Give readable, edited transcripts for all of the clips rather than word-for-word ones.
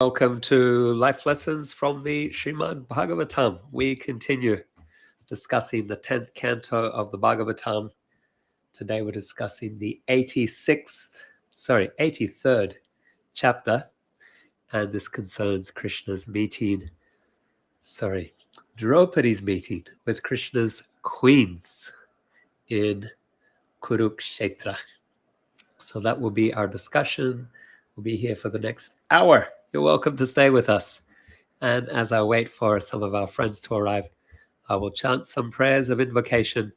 Welcome to Life Lessons from the Srimad Bhagavatam. We continue discussing the 10th canto of the Bhagavatam. Today we're discussing the 83rd chapter, and this concerns Draupadi's meeting with Krishna's queens in Kurukshetra. So that will be our discussion. We'll be here for the next hour. You're welcome to stay with us. And as I wait for some of our friends to arrive, I will chant some prayers of invocation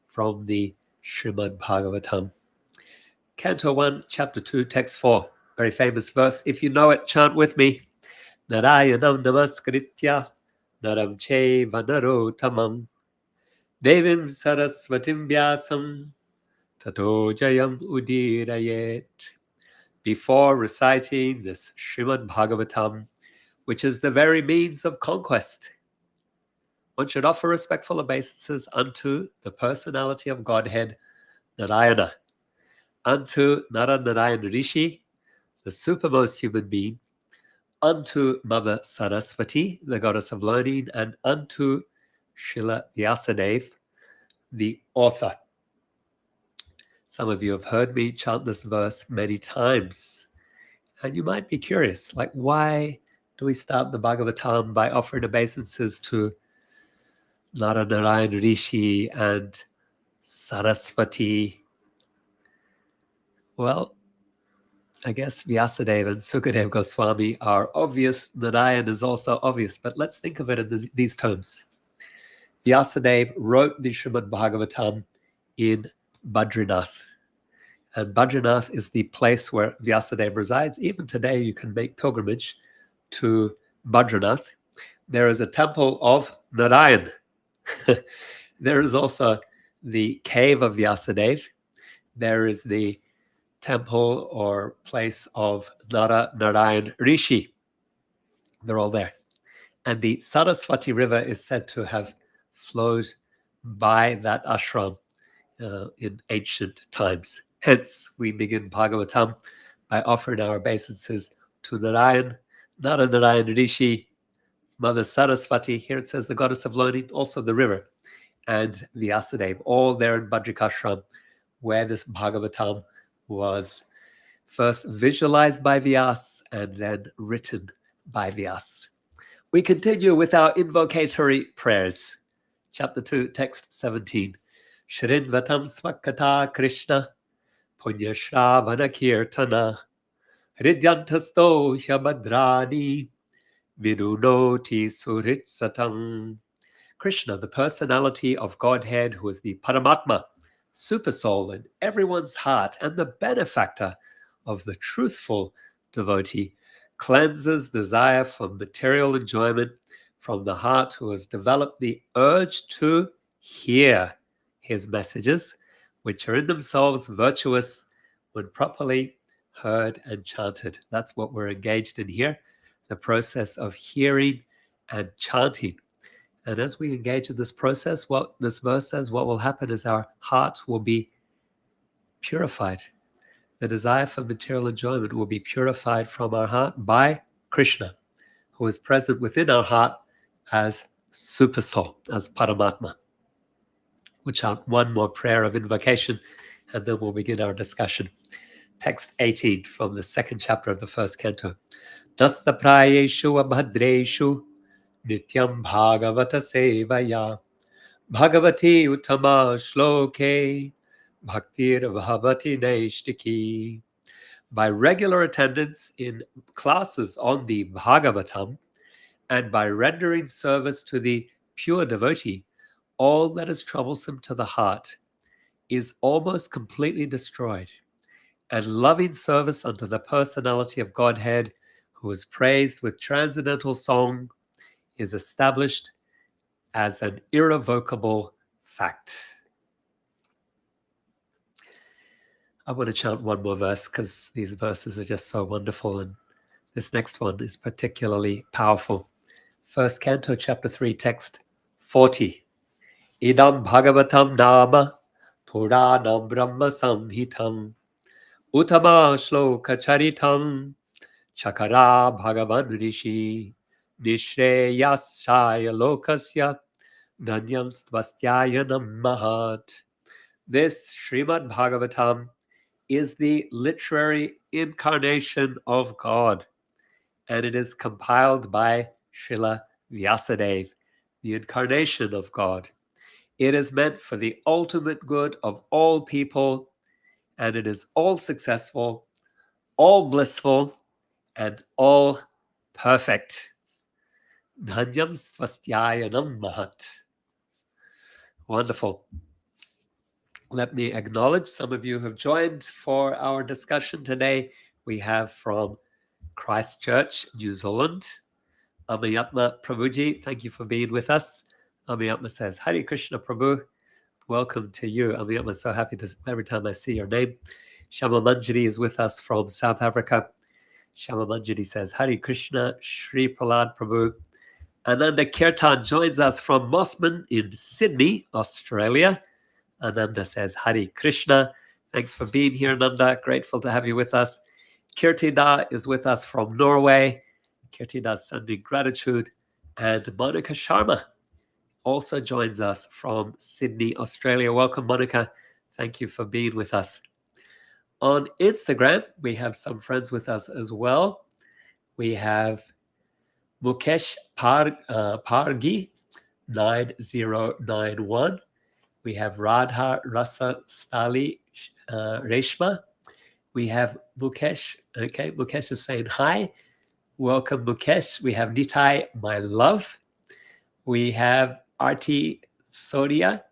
from the Srimad Bhagavatam. Canto 1, Chapter 2, Text 4. Very famous verse. If you know it, chant with me. Narayanam namaskritya naram chaiva narottamam devim saraswatim vyasam tato jayam udirayet. Before reciting this Srimad Bhagavatam, which is the very means of conquest, one should offer respectful obeisances unto the personality of Godhead, Narayana, unto Naranarayan Rishi, the supermost human being, unto Mother Saraswati, the goddess of learning, and unto Srila Vyasadeva, the author. Some of you have heard me chant this verse many times, and you might be curious, like, why do we start the Bhagavatam by offering obeisances to Naranarayan Rishi and Saraswati? Well, I guess Vyasadeva and Sukadeva Goswami are obvious. Narayan is also obvious, but let's think of it in these terms. Vyasadeva wrote the Srimad Bhagavatam in Badrinath. And Badrinath is the place where Vyasadeva resides. Even today, you can make pilgrimage to Badrinath. There is a temple of Narayan. There is also the cave of Vyasadeva. There is the temple or place of Narayan Rishi. They're all there. And the Saraswati River is said to have flowed by that ashram in ancient times. Hence, we begin Bhagavatam by offering our obeisances to Narayan, Naranarayan Rishi, Mother Saraswati. Here it says the goddess of learning, also the river, and Vyasadeva, all there in Badrikashram, where this Bhagavatam was first visualized by Vyas and then written by Vyas. We continue with our invocatory prayers. Chapter 2, Text 17. Shrinvatam swakata Krishna Punya Shravana Kirtana Hridyantasto Hyabhadrani Vidunoti Suritsatam. Krishna, the personality of Godhead, who is the Paramatma, super soul in everyone's heart and the benefactor of the truthful devotee, cleanses desire for material enjoyment from the heart, who has developed the urge to hear his messages, which are in themselves virtuous when properly heard and chanted. That's what we're engaged in here, the process of hearing and chanting. And as we engage in this process, what this verse says, what will happen is our heart will be purified. The desire for material enjoyment will be purified from our heart by Krishna, who is present within our heart as Super Soul, as Paramatma. We'll chant one more prayer of invocation, and then we'll begin our discussion. Text 18 from the second chapter of the first canto. Nasta prayeshu abhadreshu nityam bhagavata sevaya bhagavati uttama shloke bhaktir bhavati naishtiki. By regular attendance in classes on the Bhagavatam and by rendering service to the pure devotee, all that is troublesome to the heart is almost completely destroyed, and loving service unto the personality of Godhead, who is praised with transcendental song, is established as an irrevocable fact. I want to chant one more verse because these verses are just so wonderful, and this next one is particularly powerful. First Canto, Chapter 3, Text 40. Idam Bhagavatam Nama Puranam Brahma Samhitam Uttama Shloka Charitam Chakara Bhagavan Rishi Nishreyasaya Lokasya Dhanyam Stvasthyaya Namahat. This Srimad Bhagavatam is the literary incarnation of God, and it is compiled by Srila Vyasadeva, the incarnation of God. It is meant for the ultimate good of all people, and it is all successful, all blissful, and all perfect. Dhanyam Svasthyaya Namahat. Wonderful. Let me acknowledge some of you have joined for our discussion today. We have from Christchurch, New Zealand, Amayatma Prabhuji. Thank you for being with us. Amayatma says, Hare Krishna Prabhu. Welcome to you. Amayatma, so happy to every time I see your name. Shama Manjari is with us from South Africa. Shama Manjari says, Hare Krishna, Shri Prahlad Prabhu. Ananda Kirtan joins us from Mossman in Sydney, Australia. Ananda says, Hare Krishna. Thanks for being here, Ananda. Grateful to have you with us. Kirtida is with us from Norway. Kirtida sending gratitude. And Monica Sharma also joins us from Sydney, Australia. Welcome, Monica. Thank you for being with us. On Instagram, we have some friends with us as well. We have Mukesh Pargi 9091. We have Radha Rasa Stali Reshma. We have Mukesh. Okay, Mukesh is saying hi. Welcome, Mukesh. We have Nitai, my love. We have Arti Soria,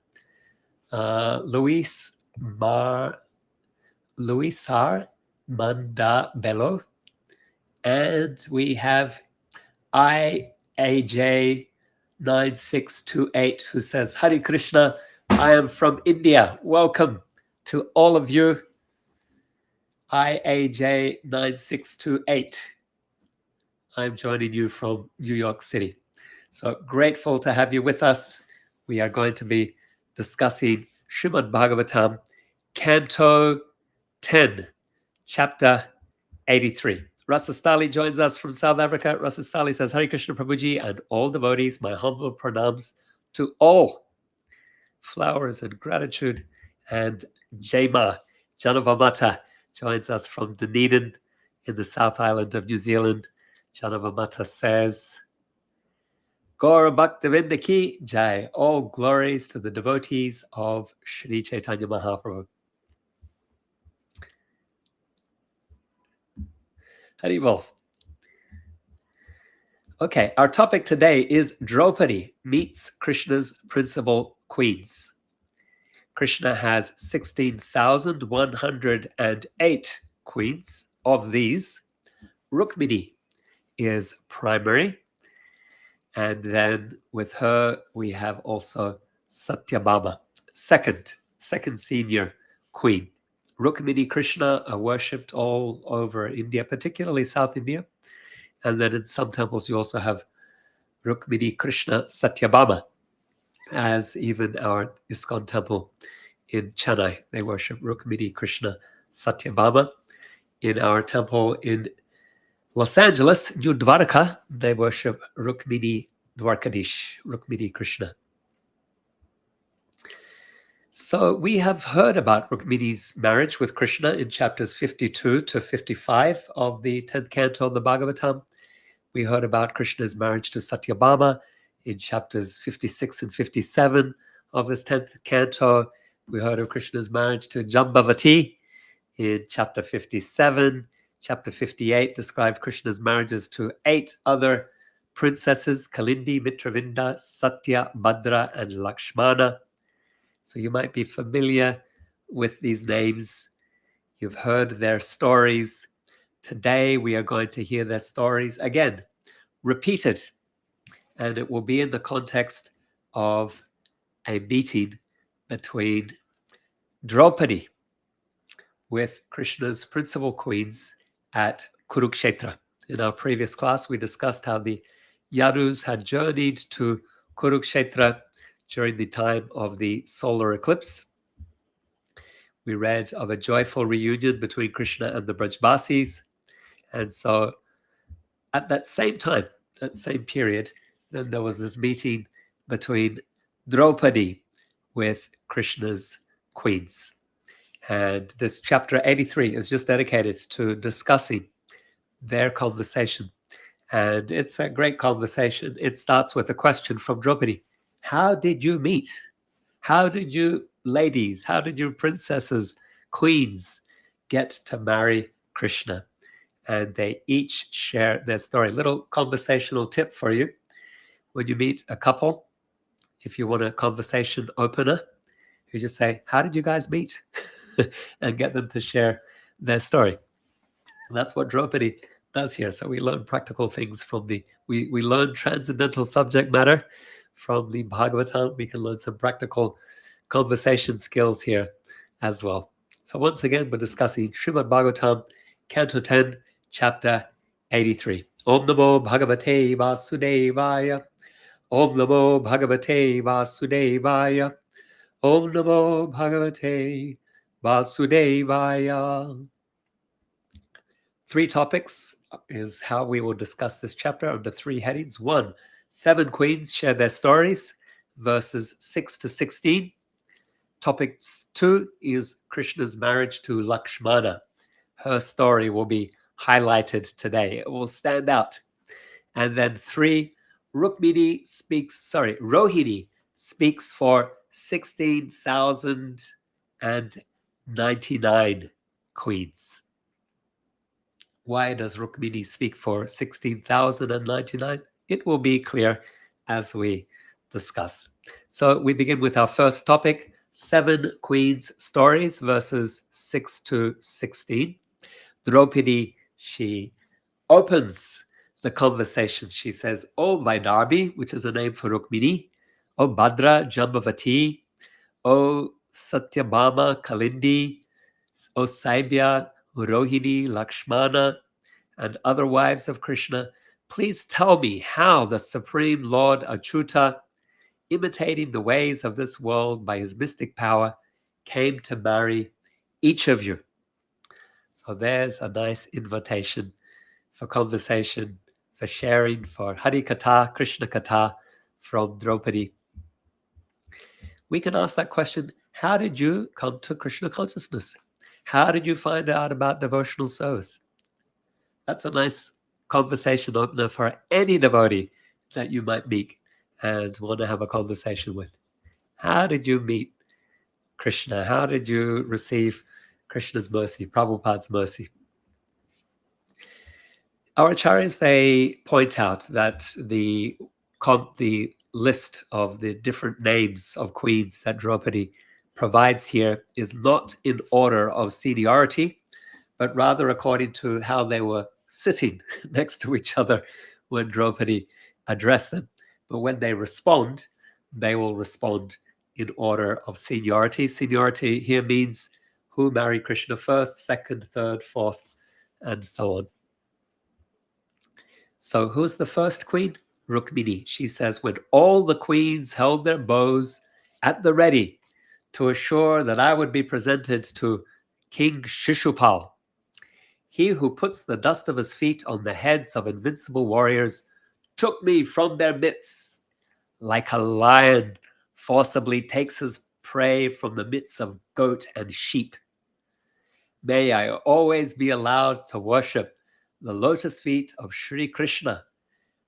Luisar Manda Bello, and we have IAJ9628 who says, Hare Krishna, I am from India. Welcome to all of you. IAJ9628. I'm joining you from New York City. So grateful to have you with us. We are going to be discussing Srimad Bhagavatam, Canto 10, Chapter 83. Rasa Stali joins us from South Africa. Rasa Stali says, Hare Krishna Prabhuji and all devotees, my humble pranams to all. Flowers and gratitude. And Jema Janavamata joins us from Dunedin in the South Island of New Zealand. Janavamata says, Gaura Bhaktivinda Ki Jai. All glories to the devotees of Sri Chaitanya Mahaprabhu. Haribol. Okay, our topic today is Draupadi meets Krishna's principal queens. Krishna has 16,108 queens. Of these, Rukmini is primary. And then with her, we have also Satyabhama, second senior queen. Rukmini Krishna are worshipped all over India, particularly South India. And then in some temples, you also have Rukmini Krishna Satyabhama, as even our ISKCON temple in Chennai. They worship Rukmini Krishna Satyabhama. In our temple in Los Angeles, New Dwarka, they worship Rukmini Dwarkadish, Rukmini Krishna. So we have heard about Rukmini's marriage with Krishna in chapters 52 to 55 of the 10th canto of the Bhagavatam. We heard about Krishna's marriage to Satyabhama in chapters 56 and 57 of this 10th canto. We heard of Krishna's marriage to Jambavati in chapter 57. Chapter 58 described Krishna's marriages to 8 other princesses, Kalindi, Mitravinda, Satya, Bhadra, and Lakshmana. So you might be familiar with these names. You've heard their stories. Today we are going to hear their stories again, repeated. And it will be in the context of a meeting between Draupadi with Krishna's principal queens at Kurukshetra. In our previous class, we discussed how the Yadus had journeyed to Kurukshetra during the time of the solar eclipse. We read of a joyful reunion between Krishna and the Brajbasis. And so At that same time, that same period, then there was this meeting between Draupadi with Krishna's queens. And this chapter 83 is just dedicated to discussing their conversation. And it's a great conversation. It starts with a question from Draupadi. How did you meet? How did you ladies, how did you princesses, queens get to marry Krishna? And they each share their story. Little conversational tip for you. When you meet a couple, if you want a conversation opener, you just say, how did you guys meet? And get them to share their story. And that's what Draupadi does here. So we learn practical things from we learn transcendental subject matter from the Bhagavatam. We can learn some practical conversation skills here as well. So once again, we're discussing Srimad Bhagavatam, Canto 10, Chapter 83. Om Namo Bhagavate Vasudevaya. Om Namo Bhagavate Vasudevaya. Om Namo Bhagavate Vasudevaya. 3 topics is how we will discuss this chapter under 3 headings. 1, 7 queens share their stories, verses 6 to 16. Topic 2 is Krishna's marriage to Lakshmana. Her story will be highlighted today. It will stand out. And then 3, Rohini speaks for 16,099 queens. Why does Rukmini speak for 16,099? It will be clear as we discuss. So we begin with our first topic, 7 queens stories, verses 6 to 16. Draupadi, she opens the conversation. She says, O Vaidarbhi, which is a name for Rukmini, O Bhadra, Jambavati, O Satyabhama, Kalindi, O Saibya, Rohini, Lakshmana, and other wives of Krishna, please tell me how the Supreme Lord Achyuta, imitating the ways of this world by his mystic power, came to marry each of you. So there's a nice invitation for conversation, for sharing, for Hari Katha, Krishna Katha from Draupadi. We can ask that question, how did you come to Krishna consciousness? How did you find out about devotional service? That's a nice conversation opener for any devotee that you might meet and want to have a conversation with. How did you meet Krishna? How did you receive Krishna's mercy, Prabhupada's mercy? Our acharyas, they point out that the list of the different names of queens that Draupadi provides here is not in order of seniority, but rather according to how they were sitting next to each other when Draupadi addressed them. But when they respond, they will respond in order of seniority. Seniority here means who married Krishna first, second, third, fourth, and so on. So who's the first queen? Rukmini. She says, when all the queens held their bows at the ready to assure that I would be presented to King Shishupal, he who puts the dust of his feet on the heads of invincible warriors took me from their midst, like a lion forcibly takes his prey from the midst of goat and sheep. May I always be allowed to worship the lotus feet of Sri Krishna,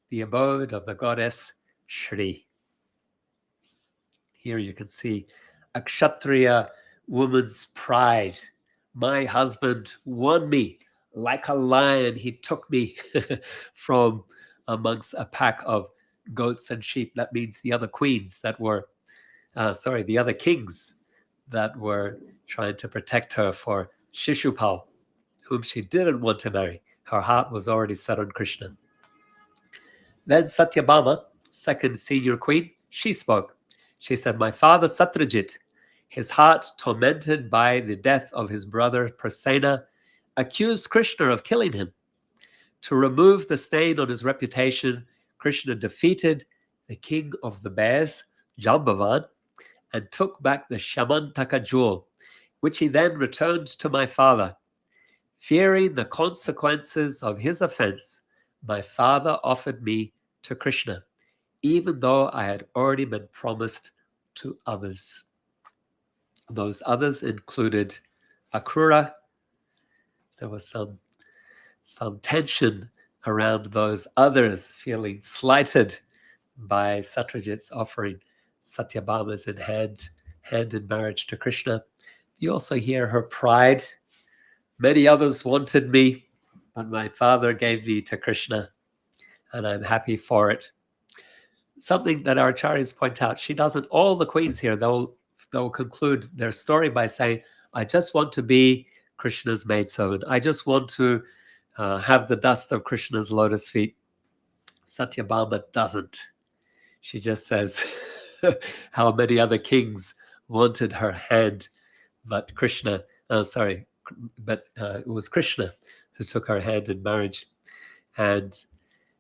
the abode of the goddess Shri. Here you can see a Kshatriya woman's pride. My husband won me like a lion. He took me from amongst a pack of goats and sheep. That means the other queens that were, the other kings that were trying to protect her for Shishupal, whom she didn't want to marry. Her heart was already set on Krishna. Then Satyabhama, second senior queen, she spoke. She said, my father Satrajit, his heart tormented by the death of his brother Prasena, accused Krishna of killing him. To remove the stain on his reputation, Krishna defeated the king of the bears, Jambavan, and took back the Shamantaka jewel, which he then returned to my father. Fearing the consequences of his offense, my father offered me to Krishna, even though I had already been promised to others. Those others included Akrura. There was some tension around those others feeling slighted by Satyajit's offering Satyabhama's in hand in marriage to Krishna. You also hear her pride. Many others wanted me, but my father gave me to Krishna, and I'm happy for it. Something that our acharyas point out, she doesn't, all the queens here, they'll conclude their story by saying, I just want to be Krishna's maidservant. I just want to have the dust of Krishna's lotus feet. Satyabhama doesn't. She just says how many other kings wanted her hand, but it was Krishna who took her hand in marriage. And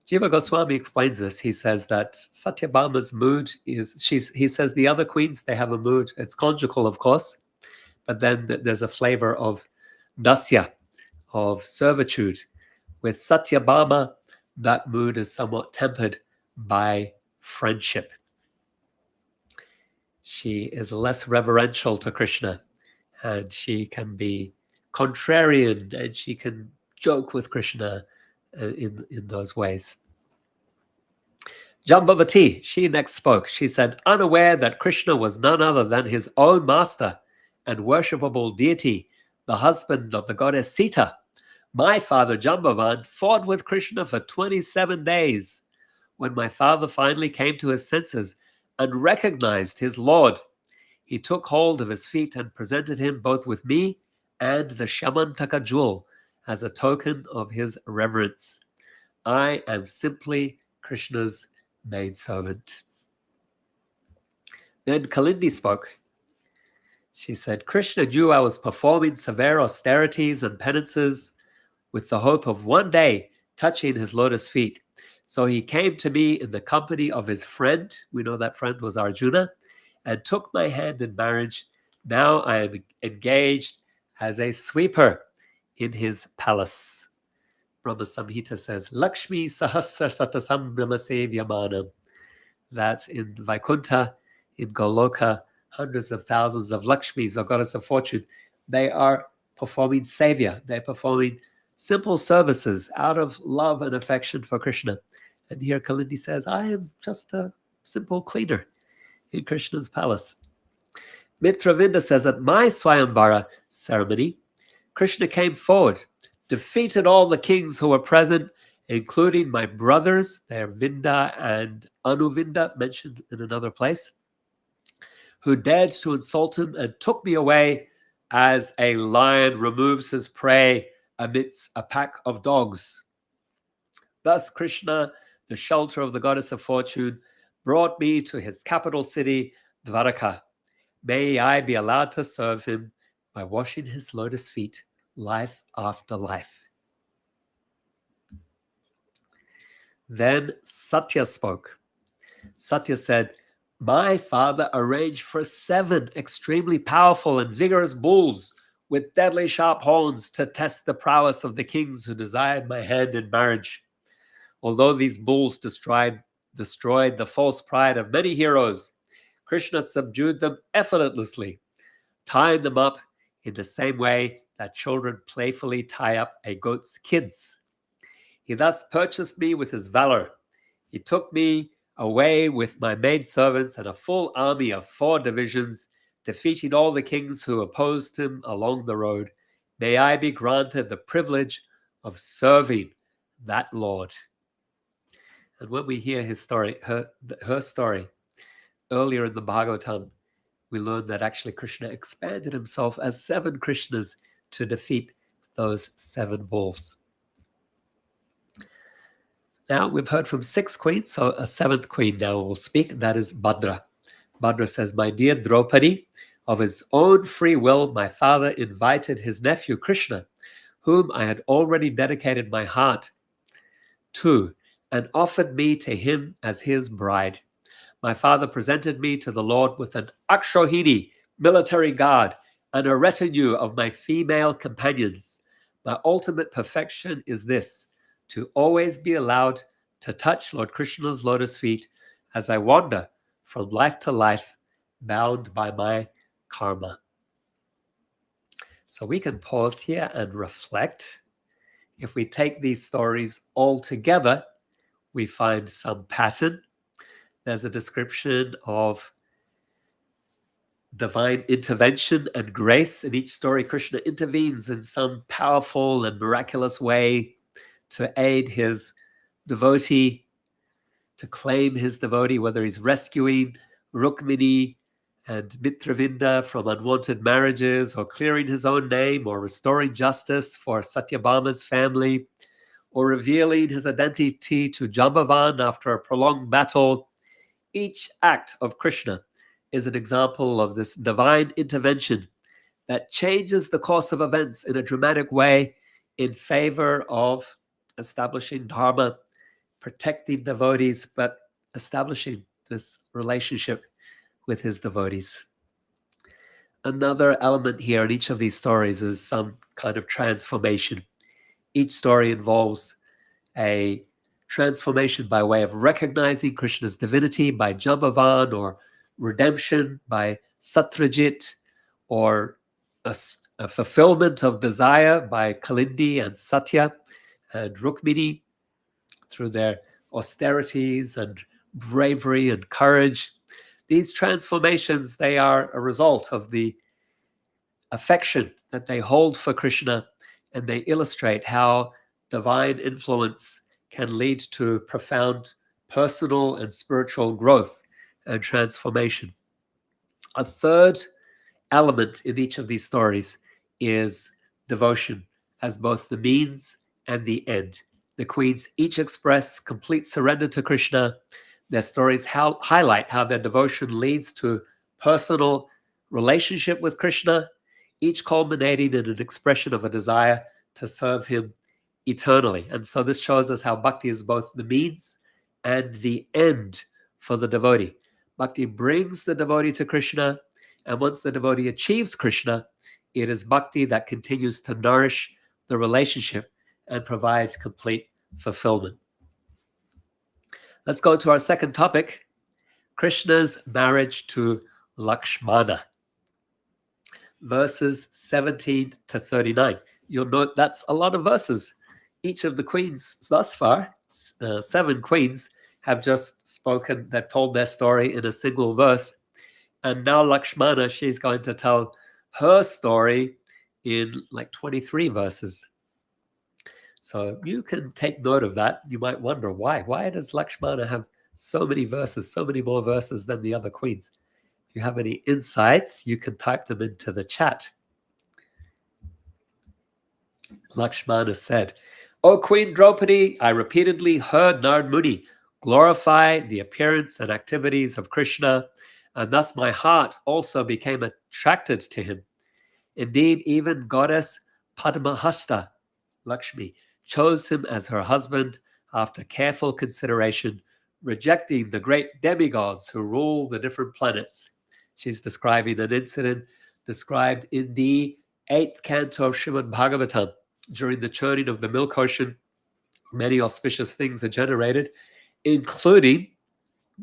Jiva Goswami explains this. He says that Satyabhama's mood is, he says the other queens, they have a mood, it's conjugal, of course, but then there's a flavor of dasya, of servitude. With Satyabhama, that mood is somewhat tempered by friendship. She is less reverential to Krishna, and she can be contrarian, and she can joke with Krishna in those ways. Jambavati, she next spoke. She said, unaware that Krishna was none other than his own master and worshipable deity, the husband of the goddess Sita, my father Jambavan fought with Krishna for 27 days. When my father finally came to his senses and recognized his Lord, he took hold of his feet and presented him both with me and the Shamantaka jewel as a token of his reverence. I am simply Krishna's maidservant. Then Kalindi spoke. She said, Krishna knew I was performing severe austerities and penances with the hope of one day touching his lotus feet. So he came to me in the company of his friend, we know that friend was Arjuna, and took my hand in marriage. Now I am engaged as a sweeper in his palace. Brahma Samhita says, Lakshmi Sahasra Satasam Brahma Sevyamanam. That in Vaikuntha, in Goloka, hundreds of thousands of Lakshmis, or goddess of fortune, they are performing Sevya. They're performing simple services out of love and affection for Krishna. And here Kalindi says, I am just a simple cleaner in Krishna's palace. Mitravinda says, at my svayaṁvara ceremony, Krishna came forward, defeated all the kings who were present, including my brothers, they're Vinda and Anuvinda, mentioned in another place, who dared to insult him, and took me away as a lion removes his prey amidst a pack of dogs. Thus Krishna, the shelter of the goddess of fortune, brought me to his capital city, Dvaraka. May I be allowed to serve him by washing his lotus feet life after life. Then Satya spoke. Satya said, my father arranged for 7 extremely powerful and vigorous bulls with deadly sharp horns to test the prowess of the kings who desired my hand in marriage. Although these bulls destroyed the false pride of many heroes, Krishna subdued them effortlessly, tying them up in the same way that children playfully tie up a goat's kids. He thus purchased me with his valor. He took me away with my maidservants and a full army of 4 divisions, defeating all the kings who opposed him along the road. May I be granted the privilege of serving that Lord. And when we hear his story, her story, earlier in the Bhagavatam, we learn that actually Krishna expanded himself as 7 Krishnas to defeat those 7 bulls. Now we've heard from 6 queens, so a 7th queen now will speak. That is Bhadra. Bhadra says, my dear Draupadi, of his own free will, my father invited his nephew Krishna, whom I had already dedicated my heart to, and offered me to him as his bride. My father presented me to the Lord with an Akshohini, military guard, and a retinue of my female companions. My ultimate perfection is this: to always be allowed to touch Lord Krishna's lotus feet as I wander from life to life, bound by my karma. So we can pause here and reflect. If we take these stories all together, we find some pattern. There's a description of divine intervention and grace. In each story, Krishna intervenes in some powerful and miraculous way to aid his devotee, to claim his devotee, whether he's rescuing Rukmini and Mitravinda from unwanted marriages, or clearing his own name, or restoring justice for Satyabhama's family, or revealing his identity to Jambavan after a prolonged battle. Each act of Krishna is an example of this divine intervention that changes the course of events in a dramatic way in favor of establishing dharma, protecting devotees, but establishing this relationship with his devotees. Another element here in each of these stories is some kind of transformation. Each story involves a transformation by way of recognizing Krishna's divinity by Jambavan, or redemption by Satyajit, or a fulfillment of desire by Kalindi and Satya and Rukmini through their austerities and bravery and courage. These transformations, they are a result of the affection that they hold for Krishna, and they illustrate how divine influence can lead to profound personal and spiritual growth and transformation. A third element in each of these stories is devotion as both the means and the end. The queens each express complete surrender to Krishna. Their stories highlight how their devotion leads to personal relationship with Krishna, each culminating in an expression of a desire to serve him eternally. And so this shows us how bhakti is both the means and the end for the devotee. Bhakti brings the devotee to Krishna, and once the devotee achieves Krishna, it is bhakti that continues to nourish the relationship and provide complete fulfillment. Let's go to our second topic, Krishna's marriage to Lakshmana. Verses 17 to 39. You'll note that's a lot of verses. Each of the queens thus far, 7 queens, have just spoken, that told their story in a single verse. And now Lakshmana, she's going to tell her story in like 23 verses. So you can take note of that. You might wonder why. Why does Lakshmana have so many verses, so many more verses than the other queens? If you have any insights, you can type them into the chat. Lakshmana said, "O Queen Draupadi, I repeatedly heard Narad Muni glorify the appearance and activities of Krishna, and thus my heart also became attracted to him. Indeed, even goddess Padmahasta, Lakshmi, chose him as her husband after careful consideration, rejecting the great demigods who rule the different planets." She's describing an incident described in the 8th canto of Srimad Bhagavatam. During the churning of the milk ocean, many auspicious things are generated, including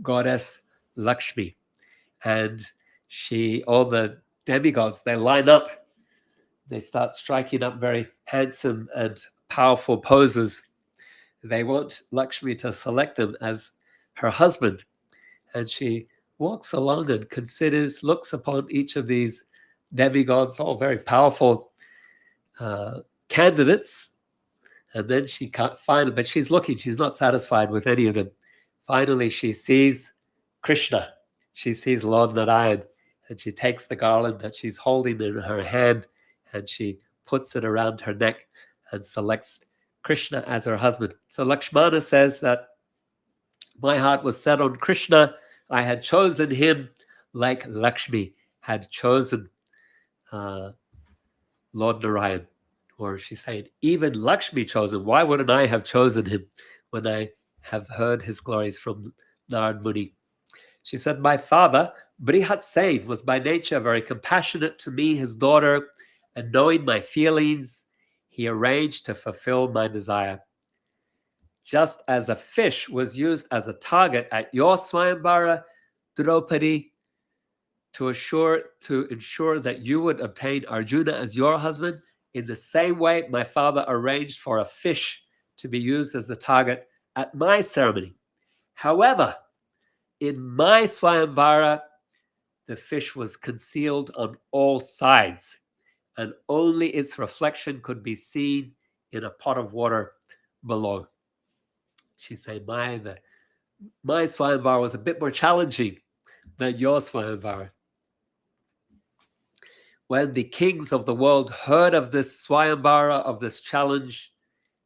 goddess Lakshmi. And all the demigods, they line up. They start striking up very handsome and powerful poses. They want Lakshmi to select them as her husband. And she walks along and considers, looks upon each of these demigods, all very powerful candidates. And then she can't find them, but she's looking, she's not satisfied with any of them. Finally, she sees Krishna. She sees Lord Narayan, and she takes the garland that she's holding in her hand, and she puts it around her neck and selects Krishna as her husband. So Lakshmana says that my heart was set on Krishna. I had chosen him like Lakshmi had chosen Lord Narayan. Or she's saying, even Lakshmi chose him. Why wouldn't I have chosen him when I have heard his glories from Narad Muni? She said, my father, Brihat Sain, was by nature very compassionate to me, his daughter, and knowing my feelings, he arranged to fulfill my desire. Just as a fish was used as a target at your svayaṁvara, Draupadi, to ensure that you would obtain Arjuna as your husband, in the same way my father arranged for a fish to be used as the target at my ceremony. However, in my svayaṁvara, the fish was concealed on all sides, and only its reflection could be seen in a pot of water below. She said, my svayaṁvara was a bit more challenging than your svayaṁvara. When the kings of the world heard of this svayaṁvara, of this challenge,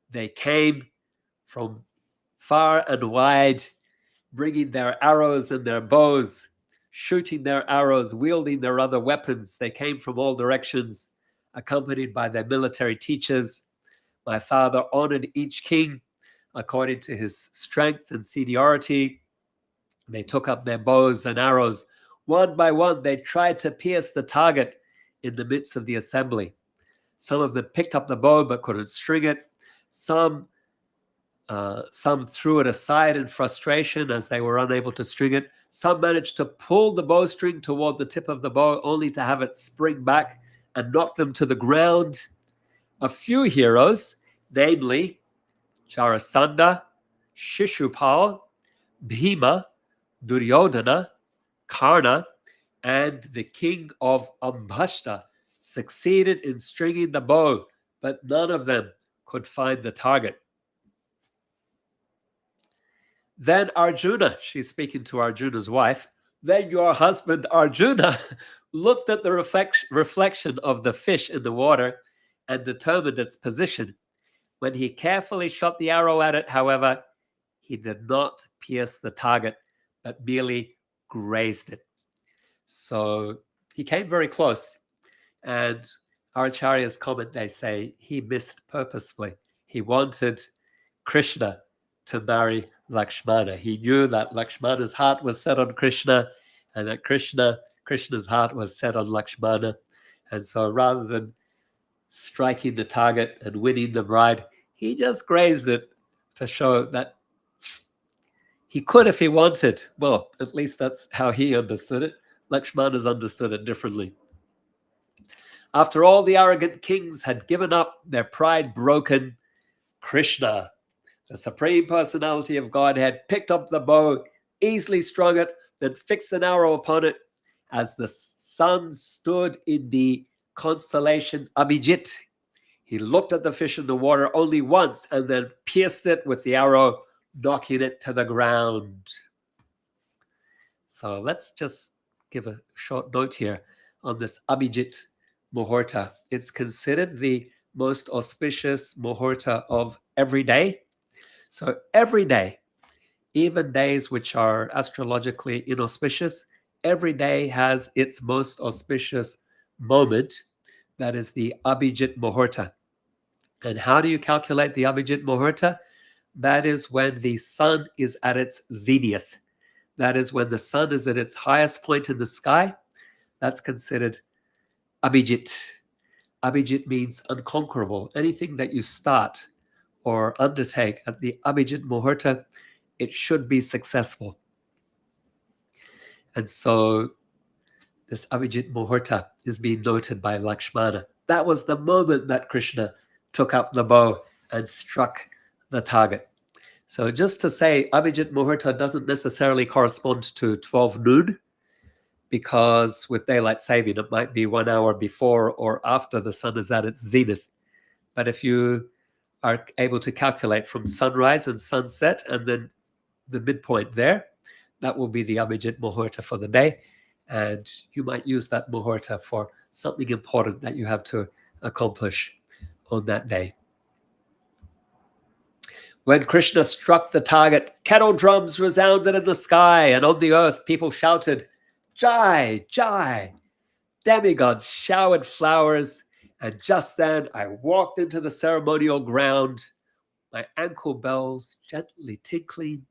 they came from far and wide, bringing their arrows and their bows, shooting their arrows, wielding their other weapons. They came from all directions, accompanied by their military teachers. My father honored each king according to his strength and seniority. They took up their bows and arrows. One by one, they tried to pierce the target in the midst of the assembly. Some of them picked up the bow but couldn't string it. Some threw it aside in frustration as they were unable to string it. Some managed to pull the bowstring toward the tip of the bow only to have it spring back and knock them to the ground. A few heroes, namely Jarasandha, Shishupal, Bhima, Duryodhana, Karna, and the king of Ambashta, succeeded in stringing the bow, but none of them could find the target. Then Arjuna, she's speaking to Arjuna's wife, then your husband Arjuna looked at the reflection of the fish in the water and determined its position. When he carefully shot the arrow at it, however, he did not pierce the target, but merely grazed it. So he came very close. And our acharyas comment, they say he missed purposefully. He wanted Krishna to marry Lakshmana. He knew that Lakshmana's heart was set on Krishna, and that Krishna's heart was set on Lakshmana. And so rather than striking the target and winning the bride, he just grazed it to show that he could if he wanted. Well, at least that's how he understood it. Lakshmana's understood it differently. After all the arrogant kings had given up, their pride broken, Krishna, the Supreme Personality of Godhead, picked up the bow, easily strung it, then fixed an arrow upon it. As the sun stood in the constellation Abhijit, he looked at the fish in the water only once and then pierced it with the arrow, knocking it to the ground. So let's just give a short note here on this Abhijit Muhurta. It's considered the most auspicious Muhurta of every day. So every day, even days which are astrologically inauspicious, every day has its most auspicious moment. That is the Abhijit Muhurta. And how do you calculate the Abhijit Muhurta? That is when the sun is at its zenith. That is when the sun is at its highest point in the sky. That's considered Abhijit. Abhijit means unconquerable. Anything that you start or undertake at the Abhijit Muhurta, it should be successful. And so this Abhijit Muhurta is being noted by Lakshmana. That was the moment that Krishna took up the bow and struck the target. So just to say, Abhijit Muhurta doesn't necessarily correspond to 12 noon, because with daylight saving, it might be 1 hour before or after the sun is at its zenith. But if you are able to calculate from sunrise and sunset and then the midpoint there, that will be the Abhijit Muhurta for the day. And you might use that Muhurta for something important that you have to accomplish on that day. When Krishna struck the target, kettle drums resounded in the sky, and on the earth people shouted, Jai, Jai. Demigods showered flowers, and just then I walked into the ceremonial ground, my ankle bells gently tinkling.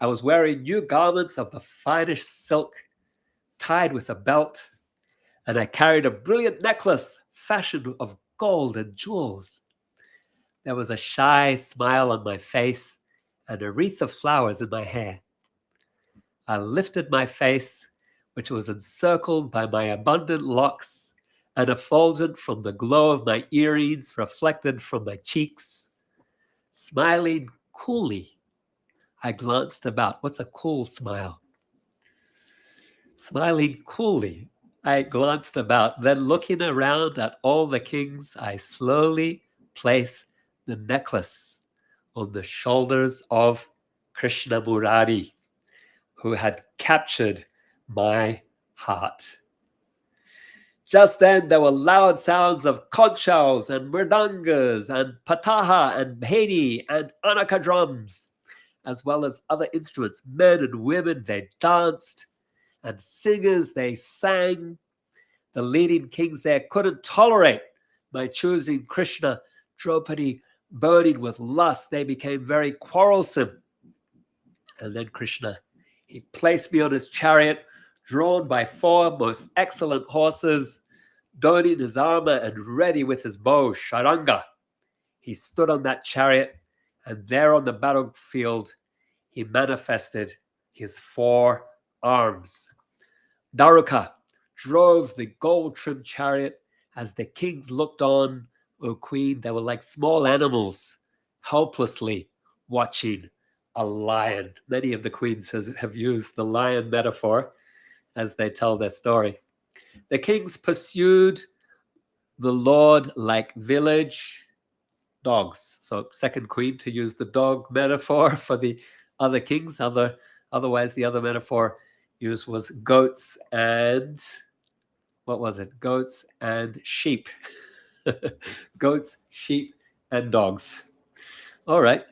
I was wearing new garments of the finest silk, tied with a belt, and I carried a brilliant necklace fashioned of gold and jewels. There was a shy smile on my face, and a wreath of flowers in my hair. I lifted my face, which was encircled by my abundant locks, and effulgent from the glow of my earrings reflected from my cheeks. Smiling coolly, I glanced about. What's a cool smile? Smiling coolly, I glanced about. Then looking around at all the kings, I slowly placed the necklace on the shoulders of Krishna Murari, who had captured my heart. Just then there were loud sounds of conchos and mridangas and pataha and bheni and anaka drums, as well as other instruments. Men and women, they danced, and singers, they sang. The leading kings there couldn't tolerate my choosing Krishna. Draupadi, burning with lust, they became very quarrelsome. And then Krishna, he placed me on his chariot, drawn by 4 most excellent horses, donning his armor and ready with his bow, Sharanga. He stood on that chariot, and there on the battlefield, he manifested his 4 arms. Daruka drove the gold-trimmed chariot. As the kings looked on, O queen, they were like small animals, helplessly watching a lion. Many of the queens have used the lion metaphor as they tell their story. The kings pursued the Lord like village dogs. So second queen to use the dog metaphor for the other kings. Otherwise, the other metaphor used was goats and, what was it? Goats and sheep. Goats, sheep, and dogs. All right.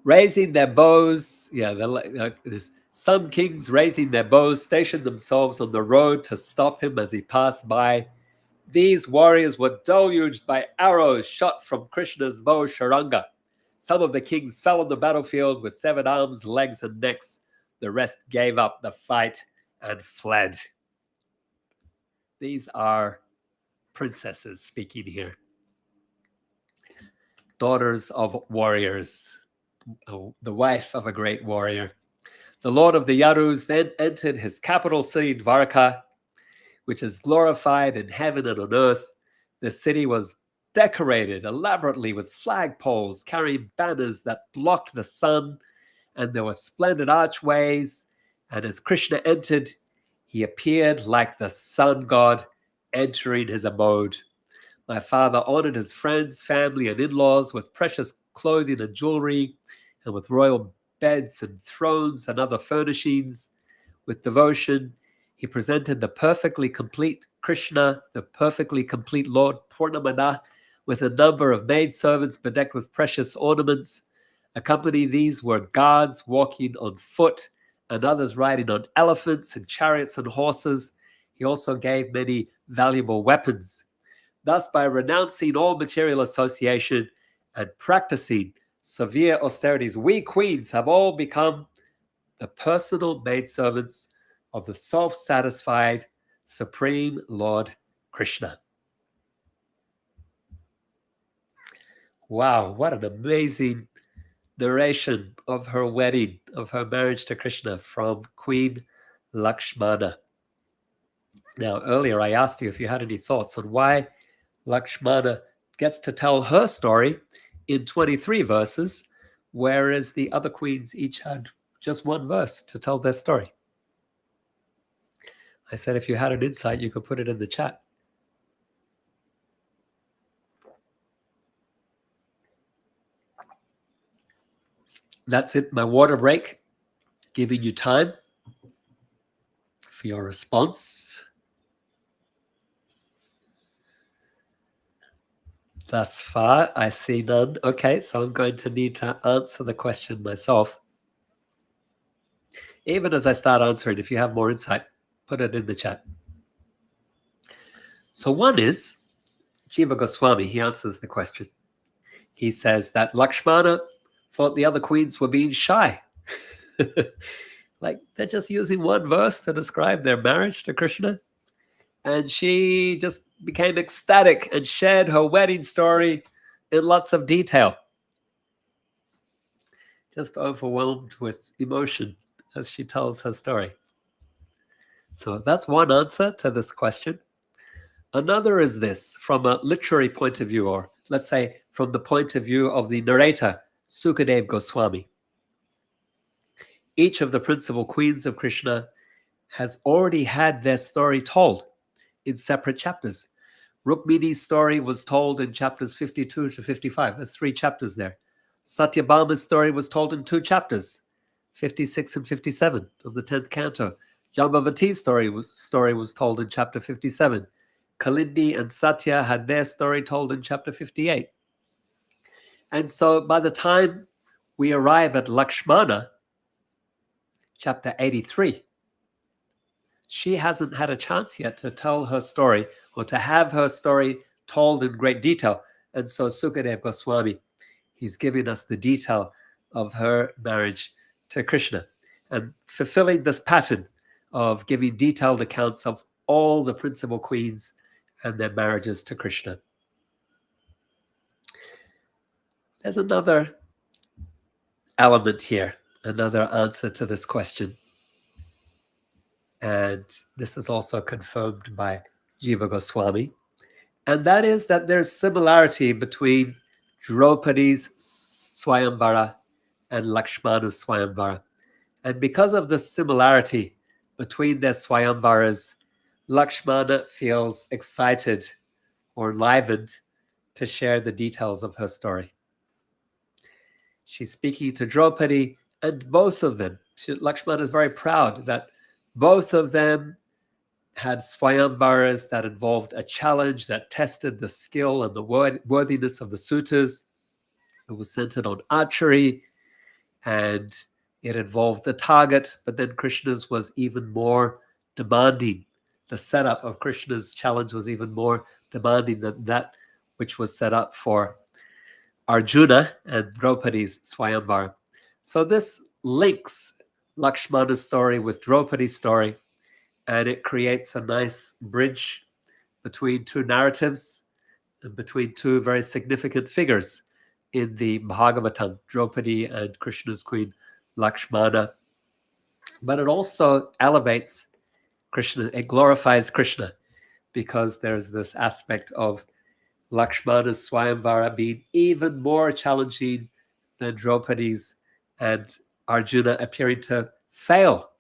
Raising their bows. Yeah, some kings raising their bows stationed themselves on the road to stop him as he passed by. These warriors were deluged by arrows shot from Krishna's bow Sharanga. Some of the kings fell on the battlefield with 7 arms, legs, and necks. The rest gave up the fight and fled. These are princesses speaking here. Daughters of warriors, the wife of a great warrior. The Lord of the Yarus then entered his capital city, Dvaraka, which is glorified in heaven and on earth. The city was decorated elaborately with flagpoles carrying banners that blocked the sun, and there were splendid archways. And as Krishna entered, he appeared like the sun god entering his abode. My father honored his friends, family, and in-laws with precious clothing and jewelry, and with royal beds and thrones and other furnishings. With devotion, he presented the perfectly complete Krishna, the perfectly complete Lord Purnamana, with a number of maidservants bedecked with precious ornaments. Accompanying these were guards walking on foot, and others riding on elephants and chariots and horses. He also gave many valuable weapons. Thus, by renouncing all material association and practicing severe austerities, we queens have all become the personal maidservants of the self-satisfied Supreme Lord Krishna. Wow, what an amazing narration of her wedding, of her marriage to Krishna from Queen Lakshmana. Now, earlier I asked you if you had any thoughts on why Lakshmana gets to tell her story in 23 verses, whereas the other queens each had just 1 verse to tell their story. I said if you had an insight, you could put it in the chat. That's it, my water break, giving you time for your response. Thus far, I see none. Okay, so I'm going to need to answer the question myself. Even as I start answering, if you have more insight, put it in the chat. So one is, Jiva Goswami, he answers the question. He says that Lakshmana thought the other queens were being shy. Like they're just using 1 verse to describe their marriage to Krishna. And she just became ecstatic and shared her wedding story in lots of detail. just overwhelmed with emotion as she tells her story. So that's one answer to this question. Another is this, from a literary point of view, or let's say from the point of view of the narrator, Sukadeva Goswami. Each of the principal queens of Krishna has already had their story told in separate chapters. Rukmini's story was told in chapters 52 to 55. There's 3 chapters there. Satyabhama's story was told in 2 chapters, 56 and 57 of the 10th canto. Jambavati's story was told in chapter 57. Kalindi and Satya had their story told in chapter 58. And so by the time we arrive at Lakshmana, chapter 83, she hasn't had a chance yet to tell her story or to have her story told in great detail. And so Sukadeva Goswami, he's giving us the detail of her marriage to Krishna and fulfilling this pattern of giving detailed accounts of all the principal queens and their marriages to Krishna. There's another element here, another answer to this question. And this is also confirmed by Jiva Goswami. And that is that there's similarity between Draupadi's svayaṁvara and Lakshmana's svayaṁvara. And because of this similarity between their svayaṁvaras, Lakshmana feels excited or enlivened to share the details of her story. She's speaking to Draupadi, and both of them, Lakshmana is very proud that both of them had svayaṁvaras that involved a challenge that tested the skill and the worthiness of the suitors. It was centered on archery, and it involved the target, but then Krishna's was even more demanding. The setup of Krishna's challenge was even more demanding than that which was set up for Arjuna and Draupadi's svayaṁvara. So this links Lakshmana's story with Draupadi's story, and it creates a nice bridge between 2 narratives and between 2 very significant figures in the Bhagavatam, Draupadi and Krishna's queen Lakshmana. But it also elevates Krishna, it glorifies Krishna, because there's this aspect of Lakshmana's svayaṁvara being even more challenging than Draupadi's, and Arjuna appearing to fail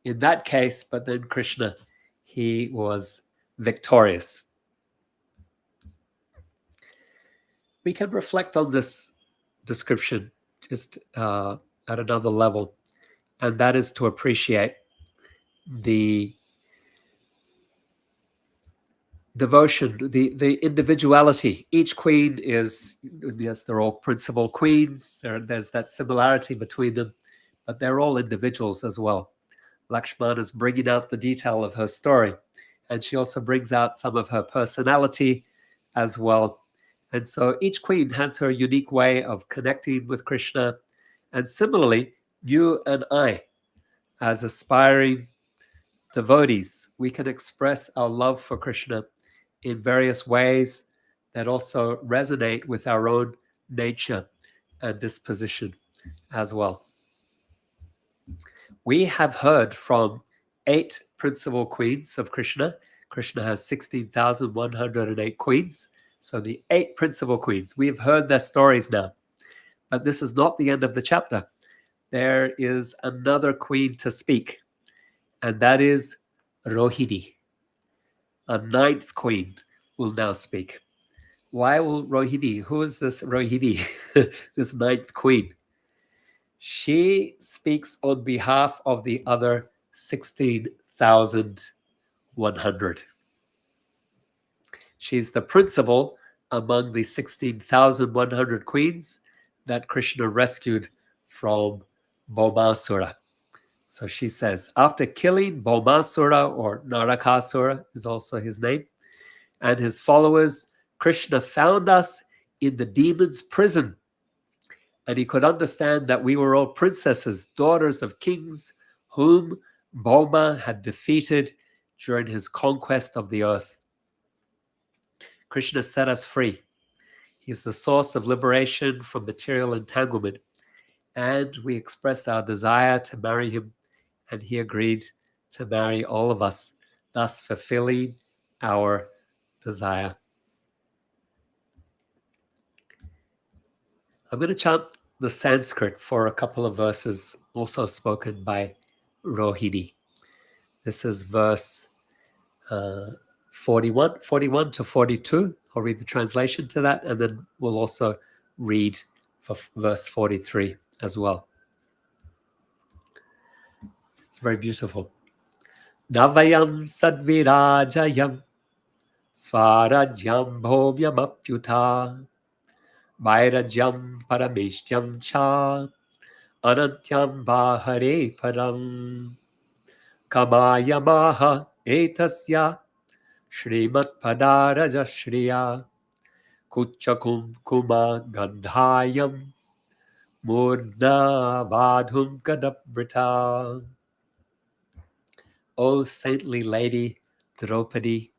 in that case, but then Krishna, he was victorious. We can reflect on this description just at another level, and that is to appreciate the devotion, the individuality. Each queen is, yes, they're all principal queens. There's that similarity between them, but they're all individuals as well. Lakshmana is bringing out the detail of her story, and she also brings out some of her personality as well. And so each queen has her unique way of connecting with Krishna. And similarly, you and I, as aspiring devotees, we can express our love for Krishna in various ways that also resonate with our own nature and disposition as well. We have heard from 8 principal queens of Krishna. Krishna has 16,108 queens. So the 8 principal queens, we have heard their stories now. But this is not the end of the chapter. There is another queen to speak, and that is Rohini. A 9th queen will now speak. Why will Rohini? Who is this Rohini? This 9th queen. She speaks on behalf of the other 16,100. She's the principal among the 16,100 queens that Krishna rescued from Bhaumasura. So she says, after killing Bhaumasura, or Narakasura is also his name, and his followers, Krishna found us in the demon's prison. And he could understand that we were all princesses, daughters of kings, whom Bhauma had defeated during his conquest of the earth. Krishna set us free. He is the source of liberation from material entanglement. and we expressed our desire to marry him, and he agreed to marry all of us, thus fulfilling our desire. I'm going to chant the Sanskrit for a couple of verses also spoken by Rohini. This is verse 41 to 42. I'll read the translation to that, and then we'll also read for verse 43 as well. It's very beautiful. Navayam sadvirajayam svarajyam bhovyamapyuta vairajyam parameshtyam cha anantyam vahare param kamayamaha etasya Srimat Padaraja Shriya Kuchakum Kuma Gandhayam Murna Vadhum Kadabrita. O saintly lady Draupadi,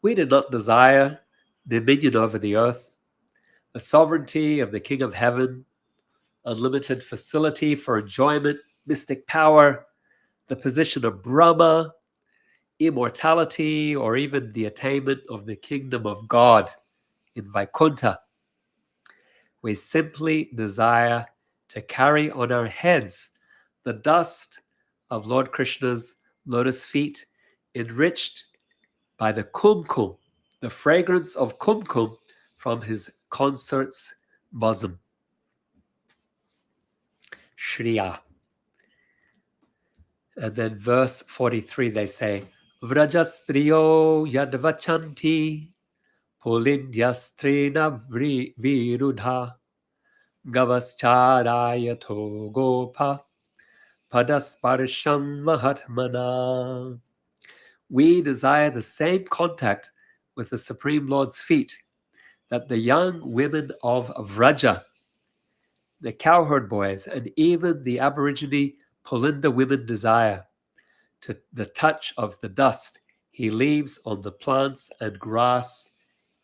we do not desire dominion over the earth, the sovereignty of the King of Heaven, unlimited facility for enjoyment, mystic power, the position of Brahma, immortality, or even the attainment of the kingdom of God in Vaikuntha. We simply desire to carry on our heads the dust of Lord Krishna's lotus feet, enriched by the kumkum, the fragrance of kumkum from his consort's bosom. Shriya. And then verse 43, they say, Vrajastriyo yadvachanti pulindyastrina virudha gavascharayato gopa padasparsham mahatmana. We desire the same contact with the Supreme Lord's feet that the young women of Vraja, the cowherd boys, and even the Aborigine Pulinda women desire, to the touch of the dust he leaves on the plants and grass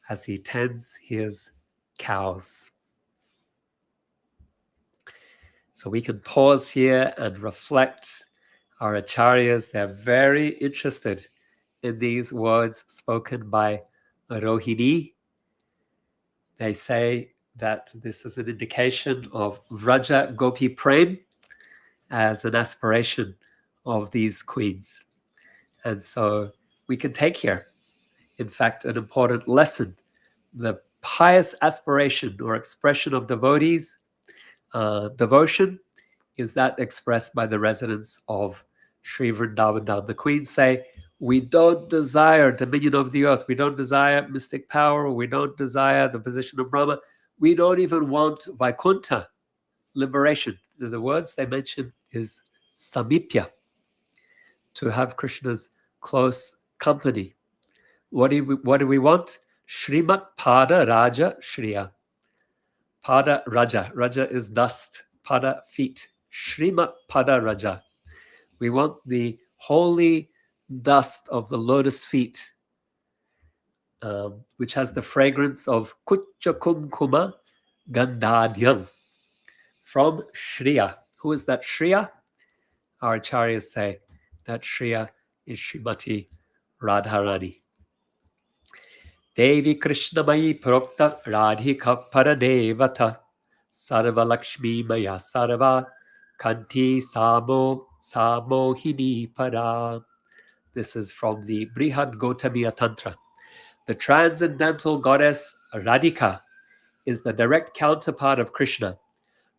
as he tends his cows. So we can pause here and reflect. Our acharyas, they're very interested in these words spoken by Rohini. They say that this is an indication of Vraja Gopi Prem as an aspiration of these queens. And so we can take here, in fact, an important lesson. The pious aspiration or expression of devotees, devotion, is that expressed by the residents of Sri Vrndavan. The queens say, we don't desire dominion of the earth. We don't desire mystic power. We don't desire the position of Brahma. We don't even want Vaikuntha, liberation. The words they mention is samipya, to have Krishna's close company. What do we want? Srimat Pada Raja Shriya. Pada Raja. Raja is dust. Pada, feet. Srimat Pada Raja. We want the holy dust of the lotus feet, which has the fragrance of Kucha Kumkuma Gandhadyam from Shriya. Who is that Shriya? Our acharyas say that Shriya is Srimati Radharani. Devi Krishna Mayi Prokta Radhika Paradevata Sarva Lakshmi Maya Sarva Kanti Samohini Para. This is from the Brihad Gotamiya Tantra. The transcendental goddess Radhika is the direct counterpart of Krishna.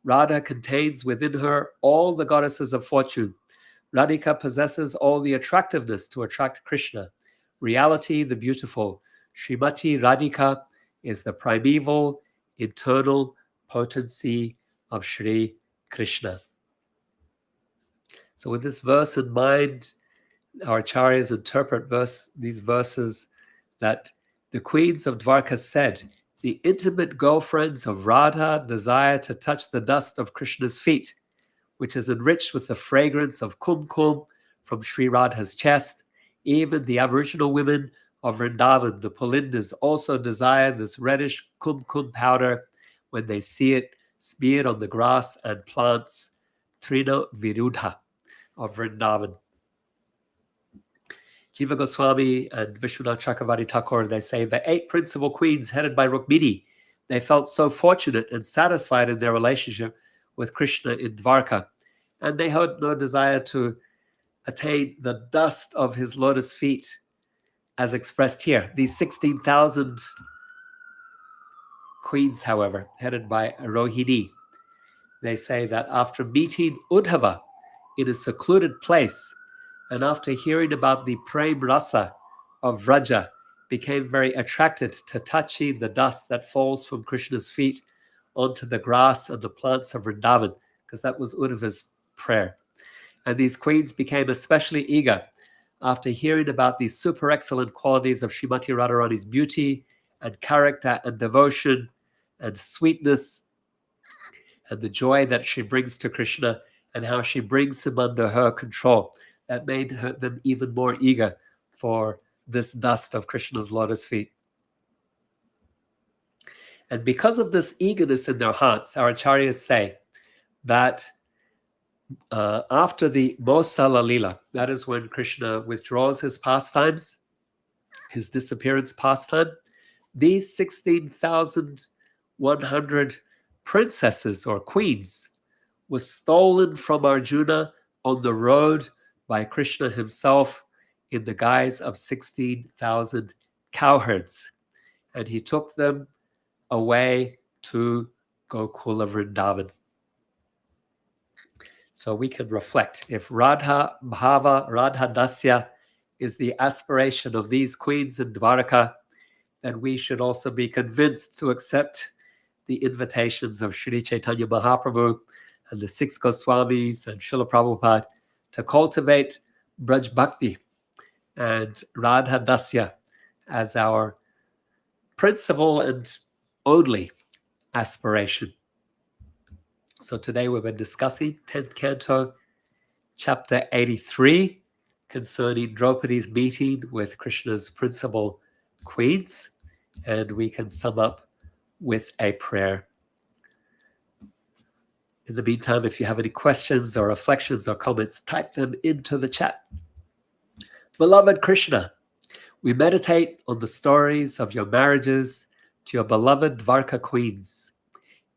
Radha contains within her all the goddesses of fortune. Radhika possesses all the attractiveness to attract Krishna. Reality, the beautiful. Srimati Radhika is the primeval, internal potency of Sri Krishna. So with this verse in mind, our acharyas interpret these verses that the queens of Dwarka said, the intimate girlfriends of Radha desire to touch the dust of Krishna's feet, which is enriched with the fragrance of kumkum from Sri Radha's chest. Even the Aboriginal women of Vrindavan, the Pulindas, also desire this reddish kumkum powder when they see it smeared on the grass and plants, Trina Virudha of Vrndavan. Jiva Goswami and Vishwanath Chakravarti Thakur, they say the 8 principal queens headed by Rukmini, they felt so fortunate and satisfied in their relationship with Krishna in Dwarka, and they had no desire to attain the dust of his lotus feet as expressed here. These 16,000 queens, however, headed by Rohini, they say that after meeting Uddhava in a secluded place, and after hearing about the Prem Rasa of Vraja, became very attracted to touching the dust that falls from Krishna's feet onto the grass and the plants of Vrindavan, because that was Uddhava's prayer. And these queens became especially eager after hearing about these super excellent qualities of Srimati Radharani's beauty and character and devotion and sweetness and the joy that she brings to Krishna and how she brings him under her control. That made them even more eager for this dust of Krishna's lotus feet. And because of this eagerness in their hearts, our acharyas say that after the Mosala Lila, that is when Krishna withdraws his pastimes, his disappearance pastime, these 16,100 princesses or queens were stolen from Arjuna on the road by Krishna himself in the guise of 16,000 cowherds. And he took them away to Gokula Vrindavan. So we can reflect. If Radha Bhava, Radha Dasya is the aspiration of these queens in Dwarka, then we should also be convinced to accept the invitations of Sri Chaitanya Mahaprabhu and the 6 Goswamis and Srila Prabhupada to cultivate Braj Bhakti and Radha Dasya as our principal and only aspiration. So today we've been discussing 10th Canto, chapter 83, concerning Draupadi's meeting with Krishna's principal queens, and we can sum up with a prayer. In the meantime, if you have any questions or reflections or comments, type them into the chat. Beloved Krishna, we meditate on the stories of your marriages to your beloved Dwarka queens,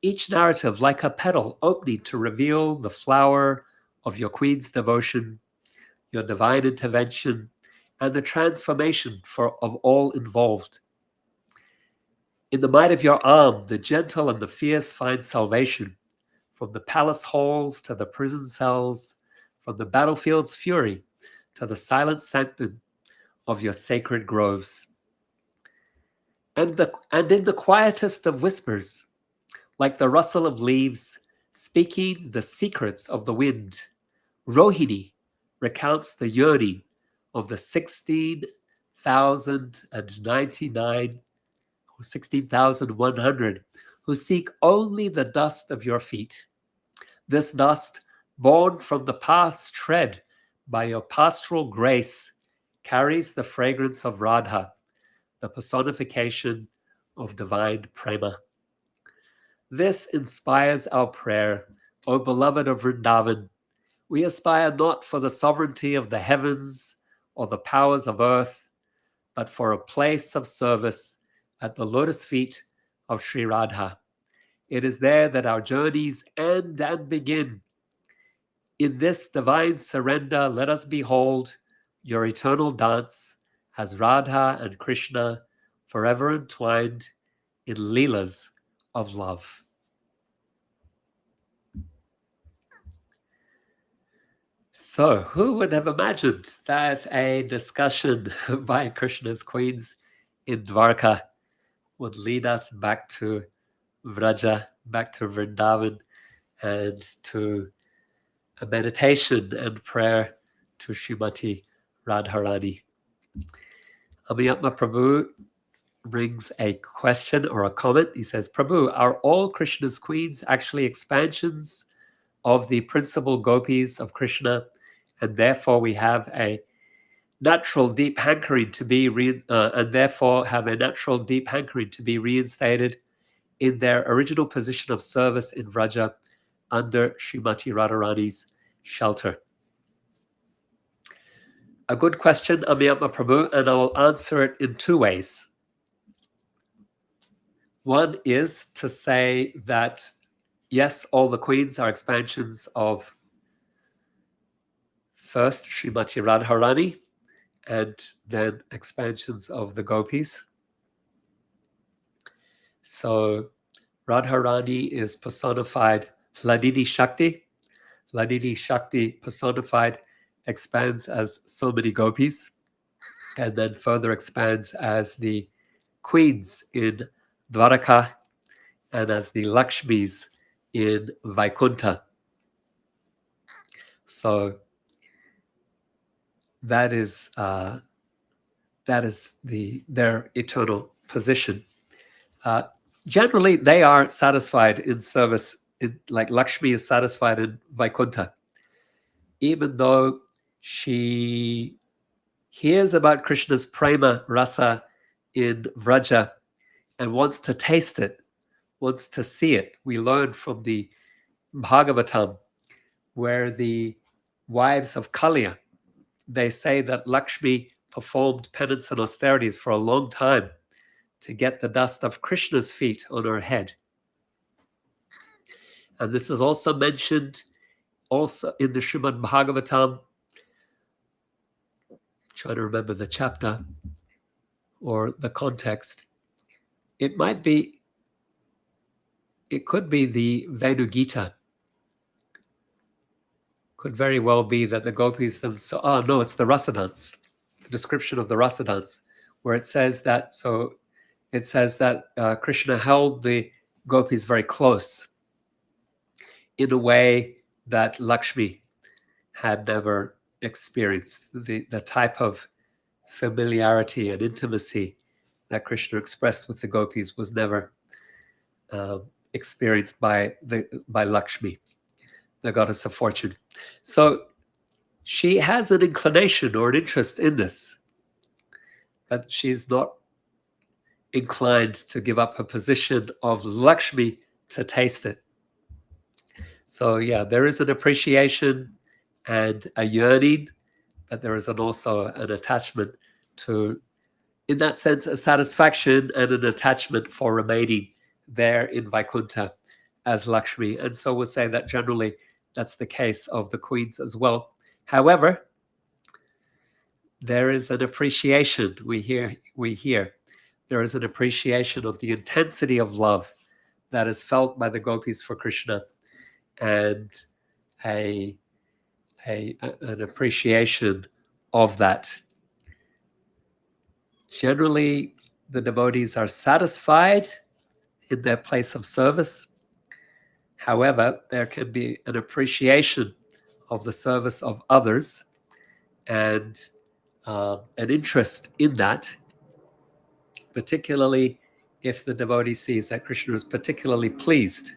each narrative like a petal opening to reveal the flower of your queen's devotion, your divine intervention, and the transformation of all involved. In the might of your arm, the gentle and the fierce find salvation, from the palace halls to the prison cells, from the battlefield's fury to the silent sanctum of your sacred groves. And in the quietest of whispers, like the rustle of leaves, speaking the secrets of the wind, Rohini recounts the yearning of the 16,100 who seek only the dust of your feet. This dust, born from the paths tread by your pastoral grace, carries the fragrance of Radha, the personification of divine prema. This inspires our prayer, O beloved of Vrindavan. We aspire not for the sovereignty of the heavens or the powers of earth, but for a place of service at the lotus feet of Sri Radha. It is there that our journeys end and begin. In this divine surrender, let us behold your eternal dance as Radha and Krishna forever entwined in leelas of love. So, who would have imagined that a discussion by Krishna's queens in Dwarka would lead us back to Vraja, back to Vrindavan, and to a meditation and prayer to Srimati Radharani. Amiyatma Prabhu brings a question or a comment. He says, Prabhu, are all Krishna's queens actually expansions of the principal gopis of Krishna, and therefore we have a natural deep hankering to be reinstated in their original position of service in Vraja under Srimati Radharani's shelter? A good question, Amiyama Prabhu, and I will answer it in two ways. One is to say that, yes, all the queens are expansions of first Srimati Radharani and then expansions of the gopis. So Radharani is personified Hladini Shakti. Hladini Shakti personified expands as so many gopis and then further expands as the queens in Dwaraka and as the Lakshmis in Vaikuntha. So that is their eternal position. Generally, they are satisfied in service, like Lakshmi is satisfied in Vaikuntha, even though she hears about Krishna's prema rasa in Vraja and wants to taste it, wants to see it. We learn from the Bhagavatam, where the wives of Kalya, they say that Lakshmi performed penance and austerities for a long time to get the dust of Krishna's feet on her head. And this is also mentioned also in the Srimad Bhagavatam. I'm trying to remember the chapter or the context. It could be the Venu Gita. Could very well be that the gopis themselves, no, it's the Rasa dance, the description of the Rasa dance, where it says that, Krishna held the gopis very close in a way that Lakshmi had never experienced. The type of familiarity and intimacy that Krishna expressed with the gopis was never experienced by Lakshmi, the goddess of fortune. So she has an inclination or an interest in this, but she's not inclined to give up her position of Lakshmi to taste it. So yeah, there is an appreciation and a yearning, but there is also an attachment to, in that sense, a satisfaction and an attachment for remaining there in Vaikuntha as Lakshmi. And so we'll say that generally that's the case of the queens as well. However, there is an appreciation, we hear, there is an appreciation of the intensity of love that is felt by the gopis for Krishna, and an appreciation of that. Generally, the devotees are satisfied in their place of service. However, there can be an appreciation of the service of others and an interest in that, particularly if the devotee sees that Krishna is particularly pleased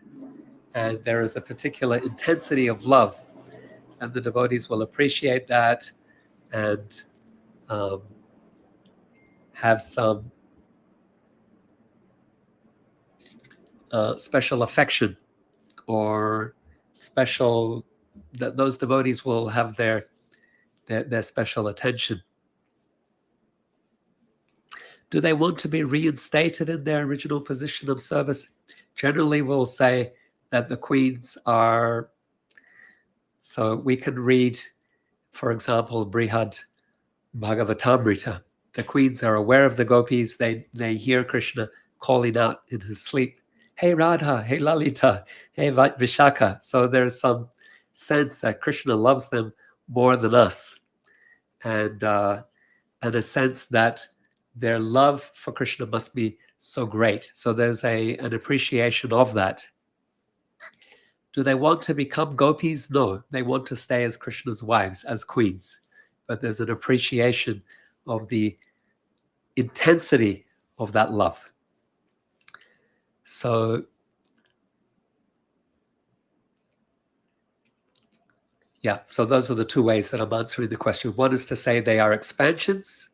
and there is a particular intensity of love, and the devotees will appreciate that and have some special affection or special, that those devotees will have their special attention. Do they want to be reinstated in their original position of service? Generally, we'll say that the queens are, so we can read, for example, Brihad Bhagavatamrita. The queens are aware of the gopis. They hear Krishna calling out in his sleep, "Hey Radha, hey Lalita, hey Vishaka." So there's some sense that Krishna loves them more than us, and a sense that their love for Krishna must be so great. So there's an appreciation of that. Do they want to become gopis? No, they want to stay as Krishna's wives, as queens. But there's an appreciation of the intensity of that love. So yeah, so those are the two ways that I'm answering the question. One is to say they are expansions,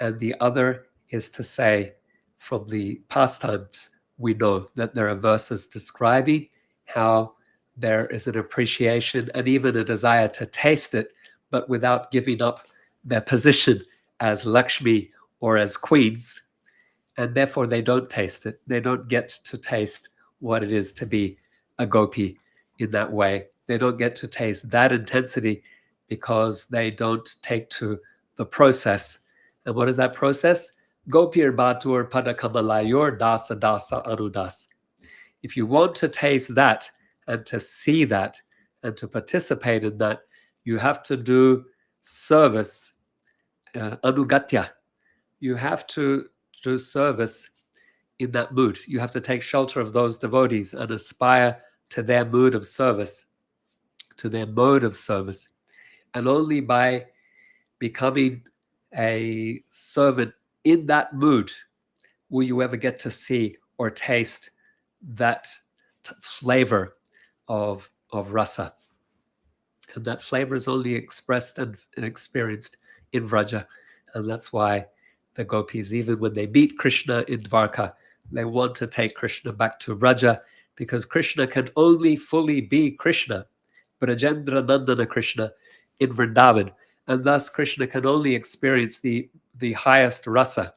and the other is to say from the pastimes we know that there are verses describing how there is an appreciation and even a desire to taste it, but without giving up their position as Lakshmi or as queens, and therefore they don't taste it. They don't get to taste what it is to be a gopi in that way. They don't get to taste that intensity because they don't take to the process. And what is that process? Gopir Batur Padakamalayur Dasa Dasa Anudas. If you want to taste that and to see that and to participate in that, you have to do service, anugatya. You have to do service in that mood. You have to take shelter of those devotees and aspire to their mood of service, to their mode of service. And only by becoming a servant in that mood will you ever get to see or taste that flavor of rasa. And that flavor is only expressed and experienced in Vraja. And that's why the gopis, even when they meet Krishna in Dwarka, they want to take Krishna back to Vraja, because Krishna can only fully be Krishna, Brajendra Nandana Krishna, in Vrindavan. And thus Krishna can only experience the highest rasa,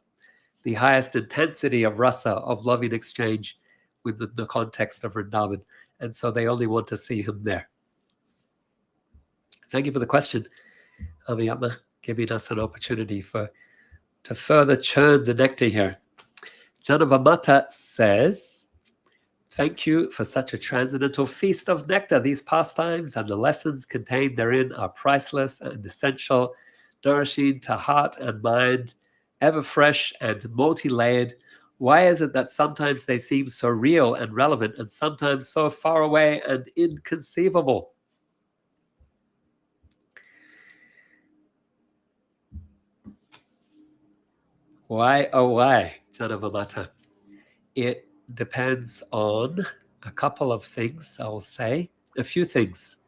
the highest intensity of rasa, of loving exchange within the context of Vrindavan. And so they only want to see him there. Thank you for the question, Aviyama, giving us an opportunity to further churn the nectar here. Janavamata says, thank you for such a transcendental feast of nectar. These pastimes and the lessons contained therein are priceless and essential, nourishing to heart and mind, ever fresh and multi-layered. Why is it that sometimes they seem so real and relevant and sometimes so far away and inconceivable? Why, oh why, Janavamata? It depends on a couple of things, I will say. A few things.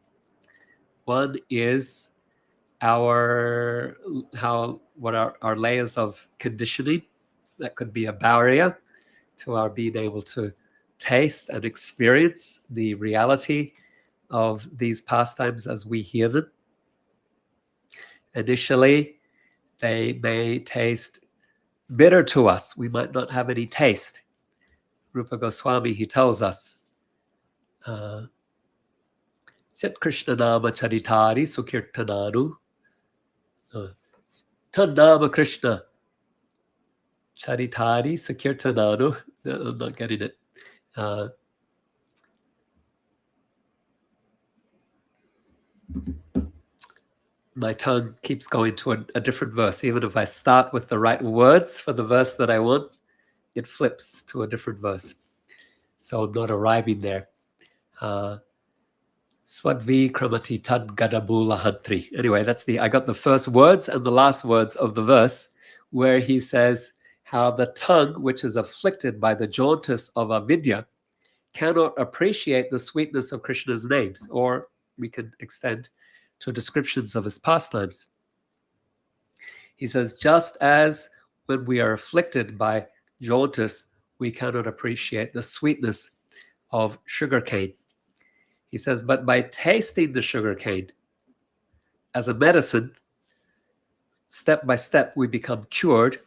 One is what are our layers of conditioning. That could be a barrier to our being able to taste and experience the reality of these pastimes as we hear them. Initially, they may taste bitter to us. We might not have any taste. Rupa Goswami, he tells us, Sit Krishna Nama Charitari Sukirtananu, Tan Nama Krishna Charitari Sukirtananu. I'm not getting it. My tongue keeps going to a different verse. Even if I start with the right words for the verse that I want, it flips to a different verse. So I'm not arriving there. Swadvi Kramati Tad Gadabula Hantri. Anyway, I got the first words and the last words of the verse, where he says how the tongue, which is afflicted by the jaundice of avidya, cannot appreciate the sweetness of Krishna's names, or we can extend to descriptions of his pastimes. He says, just as when we are afflicted by jaundice, we cannot appreciate the sweetness of sugarcane. He says, but by tasting the sugarcane as a medicine, step by step, we become cured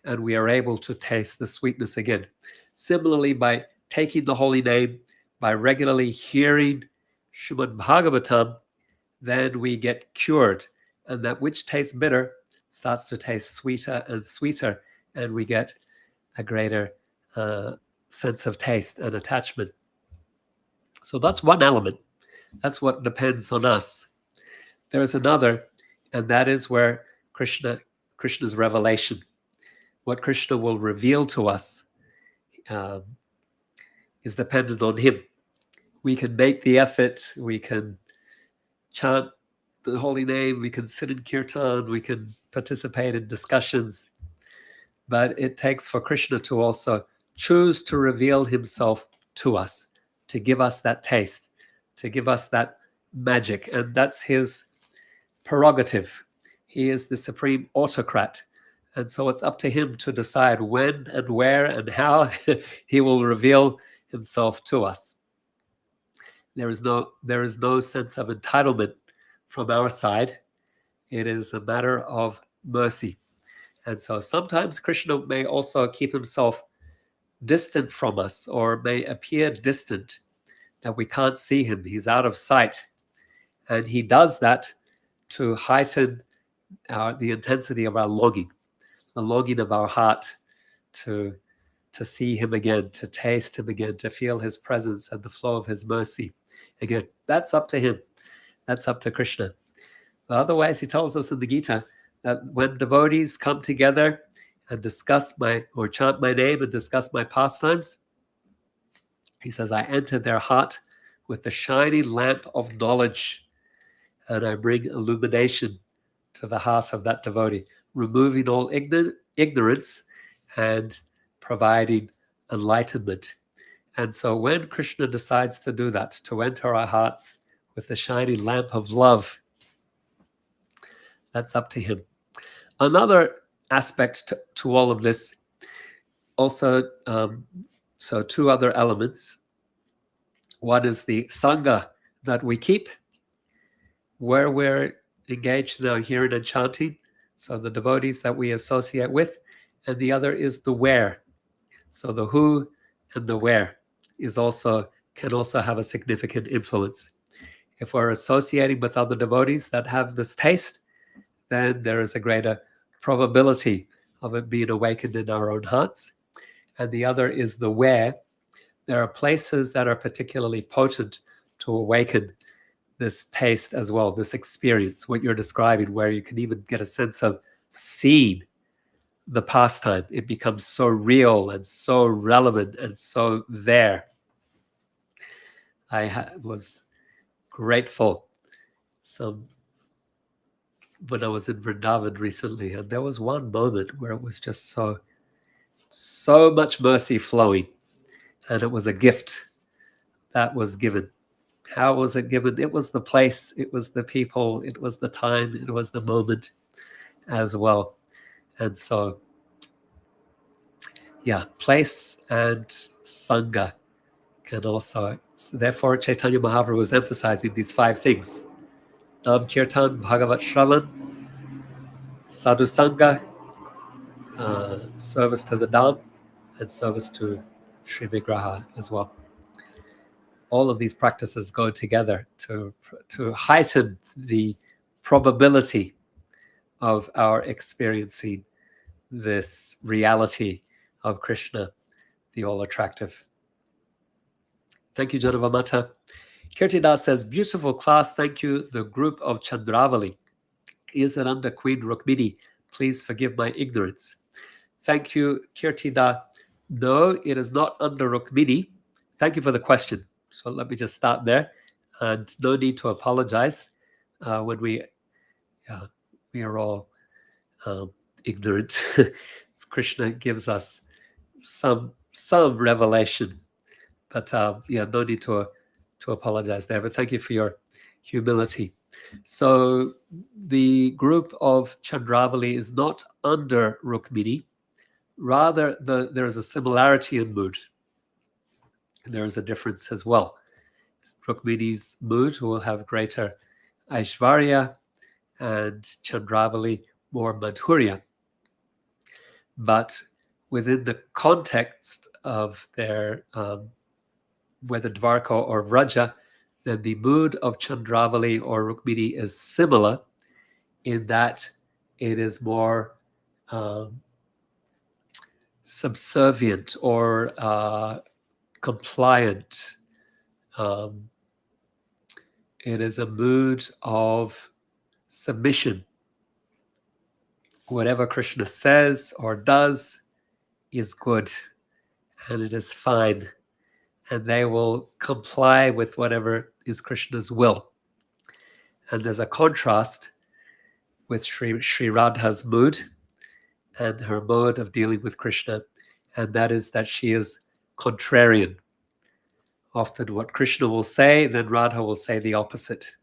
and we are able to taste the sweetness again. Similarly, by taking the holy name, by regularly hearing Srimad Bhagavatam, then we get cured, and that which tastes bitter starts to taste sweeter and sweeter, and we get a greater sense of taste and attachment. So that's one element. That's what depends on us. There is another, and that is where Krishna's revelation, what Krishna will reveal to us, is dependent on him. We can make the effort, we can chant the holy name, we can sit in kirtan, we can participate in discussions, but it takes for Krishna to also choose to reveal himself to us, to give us that taste, to give us that magic, and that's his prerogative. He is the supreme autocrat, And so it's up to him to decide when and where and how he will reveal himself to us. There is no sense of entitlement from our side. It is a matter of mercy. And so sometimes Krishna may also keep himself distant from us, or may appear distant, that we can't see him. He's out of sight. And he does that to heighten the intensity of our longing, the longing of our heart to see him again, to taste him again, to feel his presence and the flow of his mercy. Again, that's up to him. That's up to Krishna. But otherwise, he tells us in the Gita that when devotees come together and discuss or chant my name and discuss my pastimes, he says, I enter their heart with the shining lamp of knowledge, and I bring illumination to the heart of that devotee, removing all ignorance and providing enlightenment. And so when Krishna decides to do that, to enter our hearts with the shining lamp of love, that's up to him. Another aspect to all of this, also, so two other elements. One is the Sangha that we keep, where we're engaged in our hearing and chanting, so the devotees that we associate with, and the other is the where. So the who and the where can also have a significant influence. If we're associating with other devotees that have this taste, then there is a greater probability of it being awakened in our own hearts. And the other is the where. There are places that are particularly potent to awaken this taste as well, this experience, what you're describing, where you can even get a sense of seeing the pastime. It becomes so real and so relevant and so there. I was grateful when I was in Vrndavan recently, and there was one moment where it was just so much mercy flowing, and it was a gift that was given. How was it given? It was the place, it was the people, it was the time, it was the moment as well. And so, yeah, place and Sangha can also, so therefore Chaitanya Mahaprabhu was emphasizing these 5 things: Nam Kirtan, Bhagavat Shravan, Sadhu Sangha, service to the Dham, and service to Sri Vigraha as well. All of these practices go together to heighten the probability of our experiencing this reality of Krishna, the all-attractive. Thank you, Janavamata. Kirtidas says, beautiful class, thank you. The group of Chandravali. Is it under Queen Rukmini? Please forgive my ignorance. Thank you, Kirtida. No, it is not under Rukmini. Thank you for the question. So let me just start there. And no need to apologize when we are all ignorant. Krishna gives us some revelation, but no need to apologize there. But thank you for your humility. So the group of Chandravali is not under Rukmini. Rather, there is a similarity in mood. There is a difference as well. Rukmini's mood will have greater Aishvarya, and Chandravali more Madhurya. But within the context of their, whether Dvarka or Vraja, then the mood of Chandravali or Rukmini is similar in that it is more subservient or compliant. It is a mood of submission. Whatever Krishna says or does is good, and it is fine, and they will comply with whatever is Krishna's will. And there's a contrast with Sri Radha's mood and her mode of dealing with Krishna, and that is that she is contrarian. Often what Krishna will say, then Radha will say the opposite.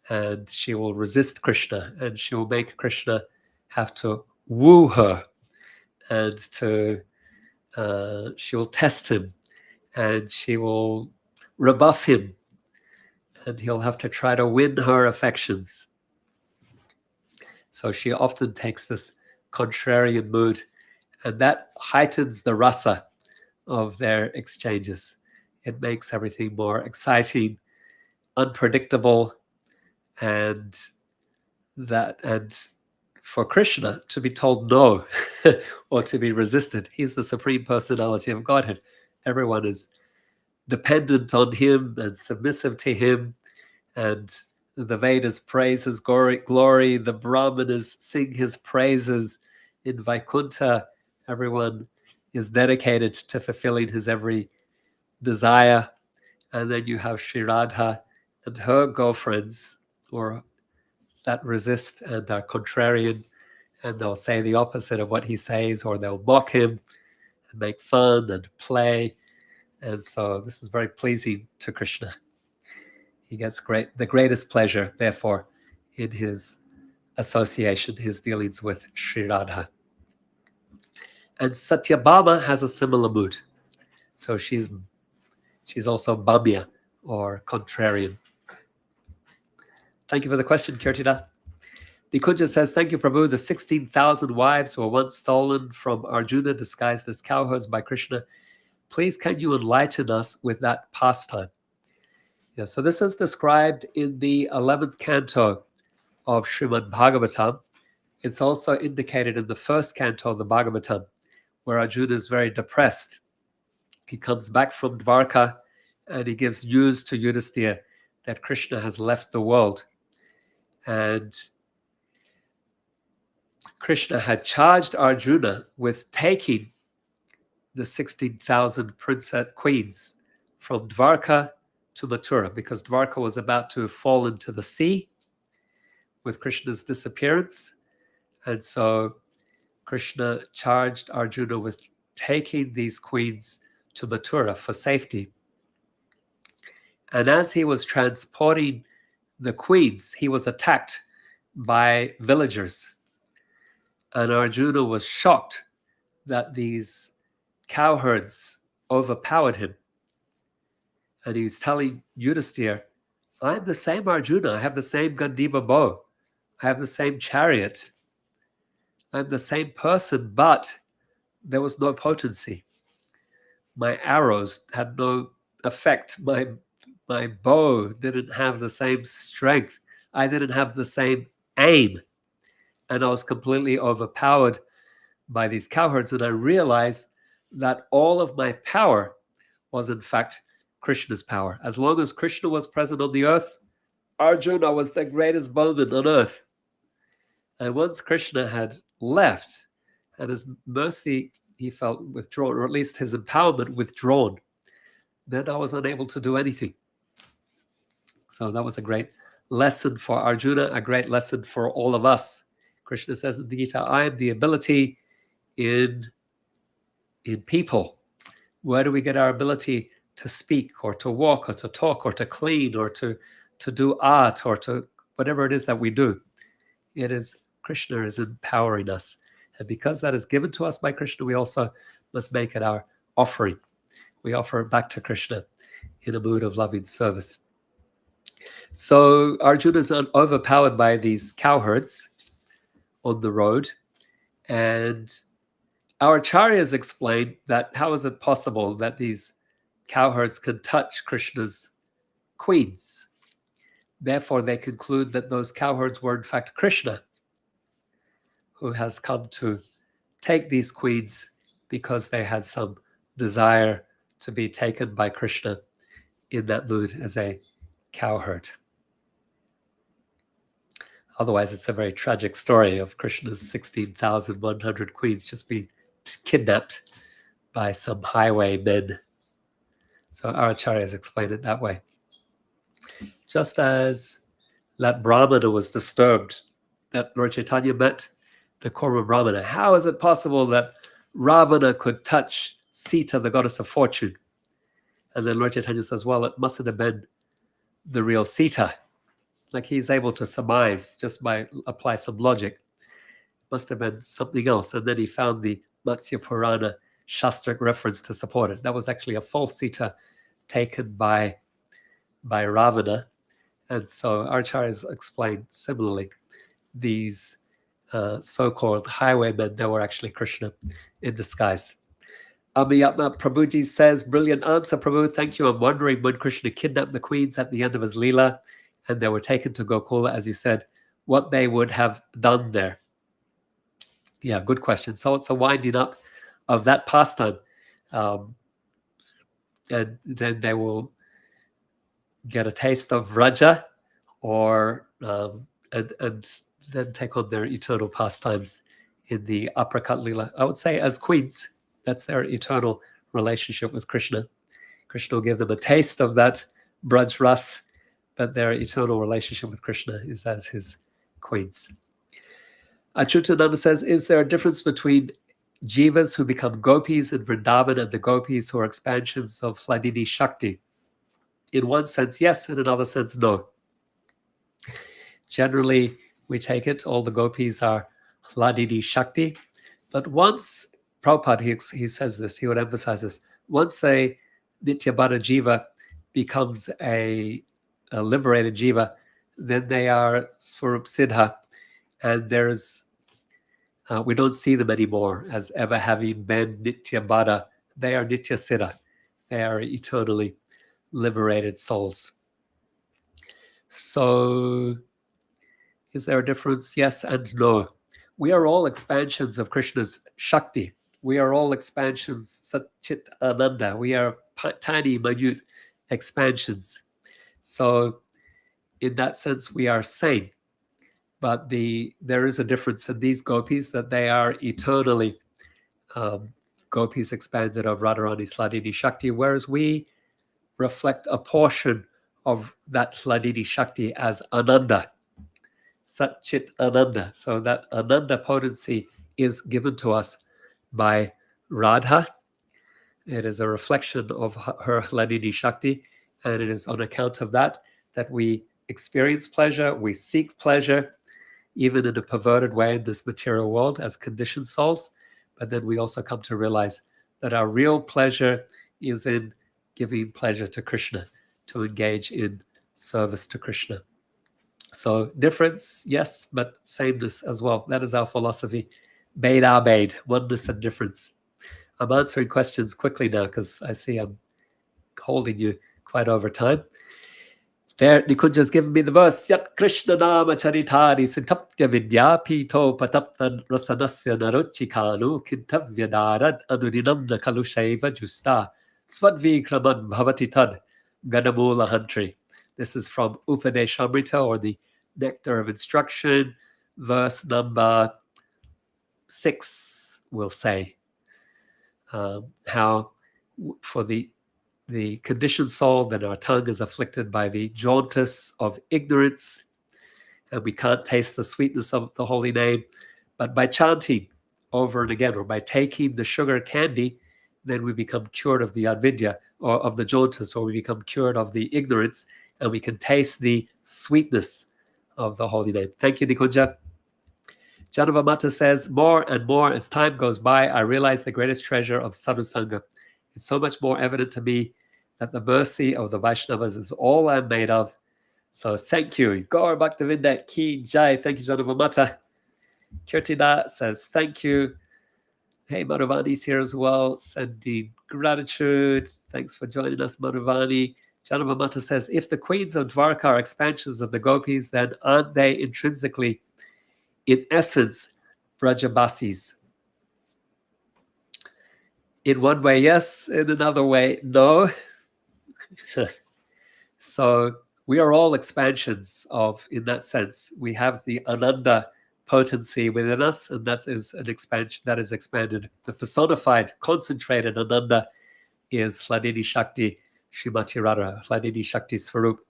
And she will resist Krishna, and she will make Krishna have to woo her, and she will test him, and she will rebuff him, and he'll have to try to win her affections. So she often takes this contrarian mood, and that heightens the rasa of their exchanges. It makes everything more exciting, unpredictable, and for Krishna to be told no or to be resisted, he's the Supreme Personality of Godhead. Everyone is dependent on him and submissive to him, and the Vedas praise his glory, the Brahmanas sing his praises. In Vaikuntha, everyone is dedicated to fulfilling his every desire. And then you have Sri Radha and her girlfriends, or that resist and are contrarian, and they'll say the opposite of what he says, or they'll mock him and make fun and play. And so this is very pleasing to Krishna. He gets the greatest pleasure, therefore, in his association, his dealings with Sri Radha. And Satyabhama has a similar mood. So she's also Bamya, or contrarian. Thank you for the question, Kirtida. Nikunja says, thank you, Prabhu. The 16,000 wives were once stolen from Arjuna, disguised as cowherds by Krishna. Please, can you enlighten us with that pastime? Yeah, so this is described in the 11th canto of Srimad Bhagavatam. It's also indicated in the first canto of the Bhagavatam, where Arjuna is very depressed. He comes back from Dvarka, and he gives news to Yudhisthira that Krishna has left the world. And Krishna had charged Arjuna with taking the 16,000 queens from Dvarka to Mathura, because Dvarka was about to fall into the sea with Krishna's disappearance. And so Krishna charged Arjuna with taking these queens to Mathura for safety. And as he was transporting the queens, he was attacked by villagers. And Arjuna was shocked that these cowherds overpowered him. And he's telling Yudhisthira, I'm the same Arjuna. I have the same Gandiva bow. I have the same chariot. I'm the same person, but there was no potency. My arrows had no effect. My bow didn't have the same strength. I didn't have the same aim. And I was completely overpowered by these cowherds. And I realized that all of my power was, in fact, Krishna's power. As long as Krishna was present on the earth, Arjuna was the greatest bowman on earth. And once Krishna had left, and his mercy he felt withdrawn, or at least his empowerment withdrawn, then I was unable to do anything. So that was a great lesson for Arjuna, a great lesson for all of us. Krishna says in the Gita, I am the ability in people. Where do we get our ability to speak, or to walk, or to talk, or to clean, or to do art, or to whatever it is that we do? It is Krishna is empowering us. And because that is given to us by Krishna, we also must make it our offering. We offer it back to Krishna in a mood of loving service. So Arjuna is overpowered by these cowherds on the road. And our acharyas explain that how is it possible that these cowherds can touch Krishna's queens? Therefore, they conclude that those cowherds were in fact Krishna, who has come to take these queens because they had some desire to be taken by Krishna in that mood as a cowherd. Otherwise, it's a very tragic story of Krishna's 16,100 queens just being kidnapped by some highwaymen. So our acharyas explain it that way. Just as that Brahmana was disturbed that Lord Chaitanya met the Kurma Brahmana, how is it possible that Ravana could touch Sita, the goddess of fortune? And then Lord Chaitanya says, well, it mustn't have been the real Sita. Like he's able to surmise just by apply some logic. must have been something else. And then he found the Matsya Purana Shastric reference to support it. That was actually a false Sita taken by Ravana. And so Acharyas explained similarly these so-called highwaymen that were actually Krishna in disguise. Amiyatma Prabhuji says, brilliant answer, Prabhu. Thank you. I'm wondering when Krishna kidnapped the queens at the end of his Leela and they were taken to Gokula, as you said, what they would have done there. Yeah, good question. So it's a winding up of that pastime. And then they will get a taste of Raja or and then take on their eternal pastimes in the Uppercut Leela. I would say as queens, that's their eternal relationship with Krishna. Krishna will give them a taste of that Braj Ras, but their eternal relationship with Krishna is as his queens. Achutananda says, is there a difference between jivas who become gopis in Vrindavan and the gopis who are expansions of Hladini Shakti? In one sense, yes. In another sense, no. Generally, we take it, all the gopis are Hladini Shakti. But once, Prabhupada, he says this, he would emphasize this, once a Nityabhada jiva becomes a liberated jiva, then they are Swarup Siddha, and there's we don't see them anymore as ever having been Nityabhada. They are Nitya Siddha. They are eternally liberated souls. So, is there a difference? Yes and no. We are all expansions of Krishna's Shakti. We are all expansions, Satchit Ananda. We are tiny, minute expansions. So, in that sense, we are same. But there is a difference in these gopis that they are eternally gopis expanded of Radharani Hladini Shakti, whereas we reflect a portion of that Hladini Shakti as Ananda, Satchit Ananda. So that Ananda potency is given to us by Radha. It is a reflection of her Hladini Shakti, and it is on account of that we experience pleasure, we seek pleasure, even in a perverted way in this material world as conditioned souls. But then we also come to realize that our real pleasure is in giving pleasure to Krishna, to engage in service to Krishna. So difference, yes, but sameness as well. That is our philosophy. Bade abade, oneness and difference. I'm answering questions quickly now because I see I'm holding you quite over time. There, Nikunja's given me the verse. Yat Krishna nama charitari sintaptya vidyapito pataptan rasanasya narochikanu kintavya narad anuninamna kalusheva justa svadvikraman bhavati tad ganamula hantri. This is from Upadeshamrita, or the Nectar of Instruction, verse number 6, we'll say. How for the conditioned soul, then our tongue is afflicted by the jaundice of ignorance, and we can't taste the sweetness of the holy name. But by chanting over and again, or by taking the sugar candy, then we become cured of the avidya, or of the jaundice, or we become cured of the ignorance, and we can taste the sweetness of the holy name. Thank you, Nikunja. Janavamata says, more and more as time goes by, I realize the greatest treasure of sadhu sangha. It's so much more evident to me that the mercy of the Vaishnavas is all I'm made of. So thank you. Gaur Bhaktivinda Ki Jai. Thank you, Janavamata. Kirtina says, thank you. Hey, Madhuvani's here as well. Sending gratitude. Thanks for joining us, Madhuvani. Janavamata says, if the queens of Dwarka are expansions of the gopis, then aren't they intrinsically, in essence, Brajabasis? In one way, yes. In another way, no. So we are all expansions of, in that sense, we have the Ananda potency within us, and that is an expansion that is expanded. The personified, concentrated Ananda is Hladini Shakti, Srimati Radha, Hladini Shakti Swarup,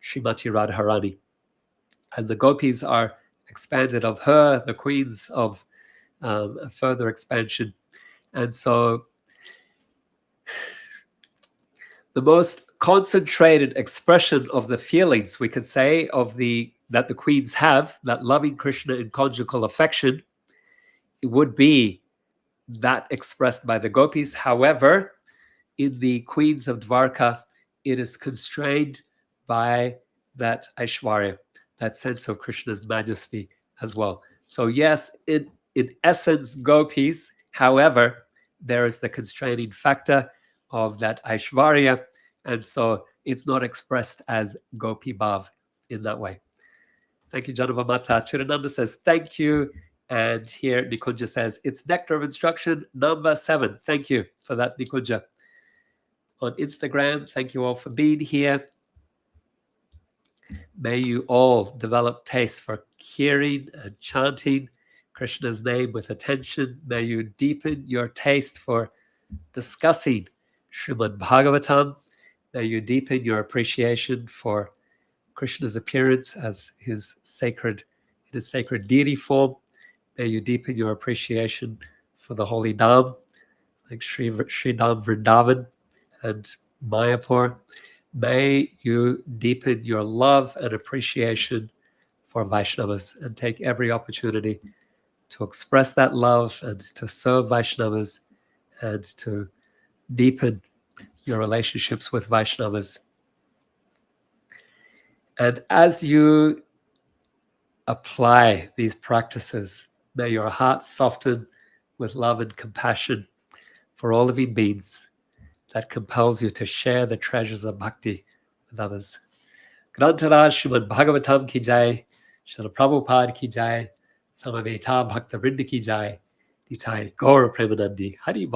Srimati Radharani. And the gopis are expanded of her, the queens of a further expansion. And so the most concentrated expression of the feelings, we could say, that the queens have, that loving Krishna in conjugal affection, would be that expressed by the gopis. However, in the queens of Dwarka, it is constrained by that Aishwarya, that sense of Krishna's majesty as well. So yes, in essence, gopis, however, there is the constraining factor of that Aishwarya, and so it's not expressed as gopi bhav in that way. Thank you, Janava Mata. Chirananda says, thank you. And here Nikunja says, it's nectar of instruction number 7. Thank you for that, Nikunja. On Instagram, thank you all for being here. May you all develop taste for hearing and chanting Krishna's name with attention. May you deepen your taste for discussing Srimad Bhagavatam. May you deepen your appreciation for Krishna's appearance as his sacred deity form. May you deepen your appreciation for the holy Dham, like Srimati Radharani and Mayapur. May you deepen your love and appreciation for Vaishnavas and take every opportunity to express that love and to serve Vaishnavas and to deepen your relationships with Vaishnavas. And as you apply these practices, may your heart soften with love and compassion for all living beings that compels you to share the treasures of bhakti with others. Grantaraj Srimad Bhagavatam ki jai, Srila Prabhupada ki jai, Samaveta Bhakta Vrinda ki jai, Nitai Gaura Premanandi Hari Bol.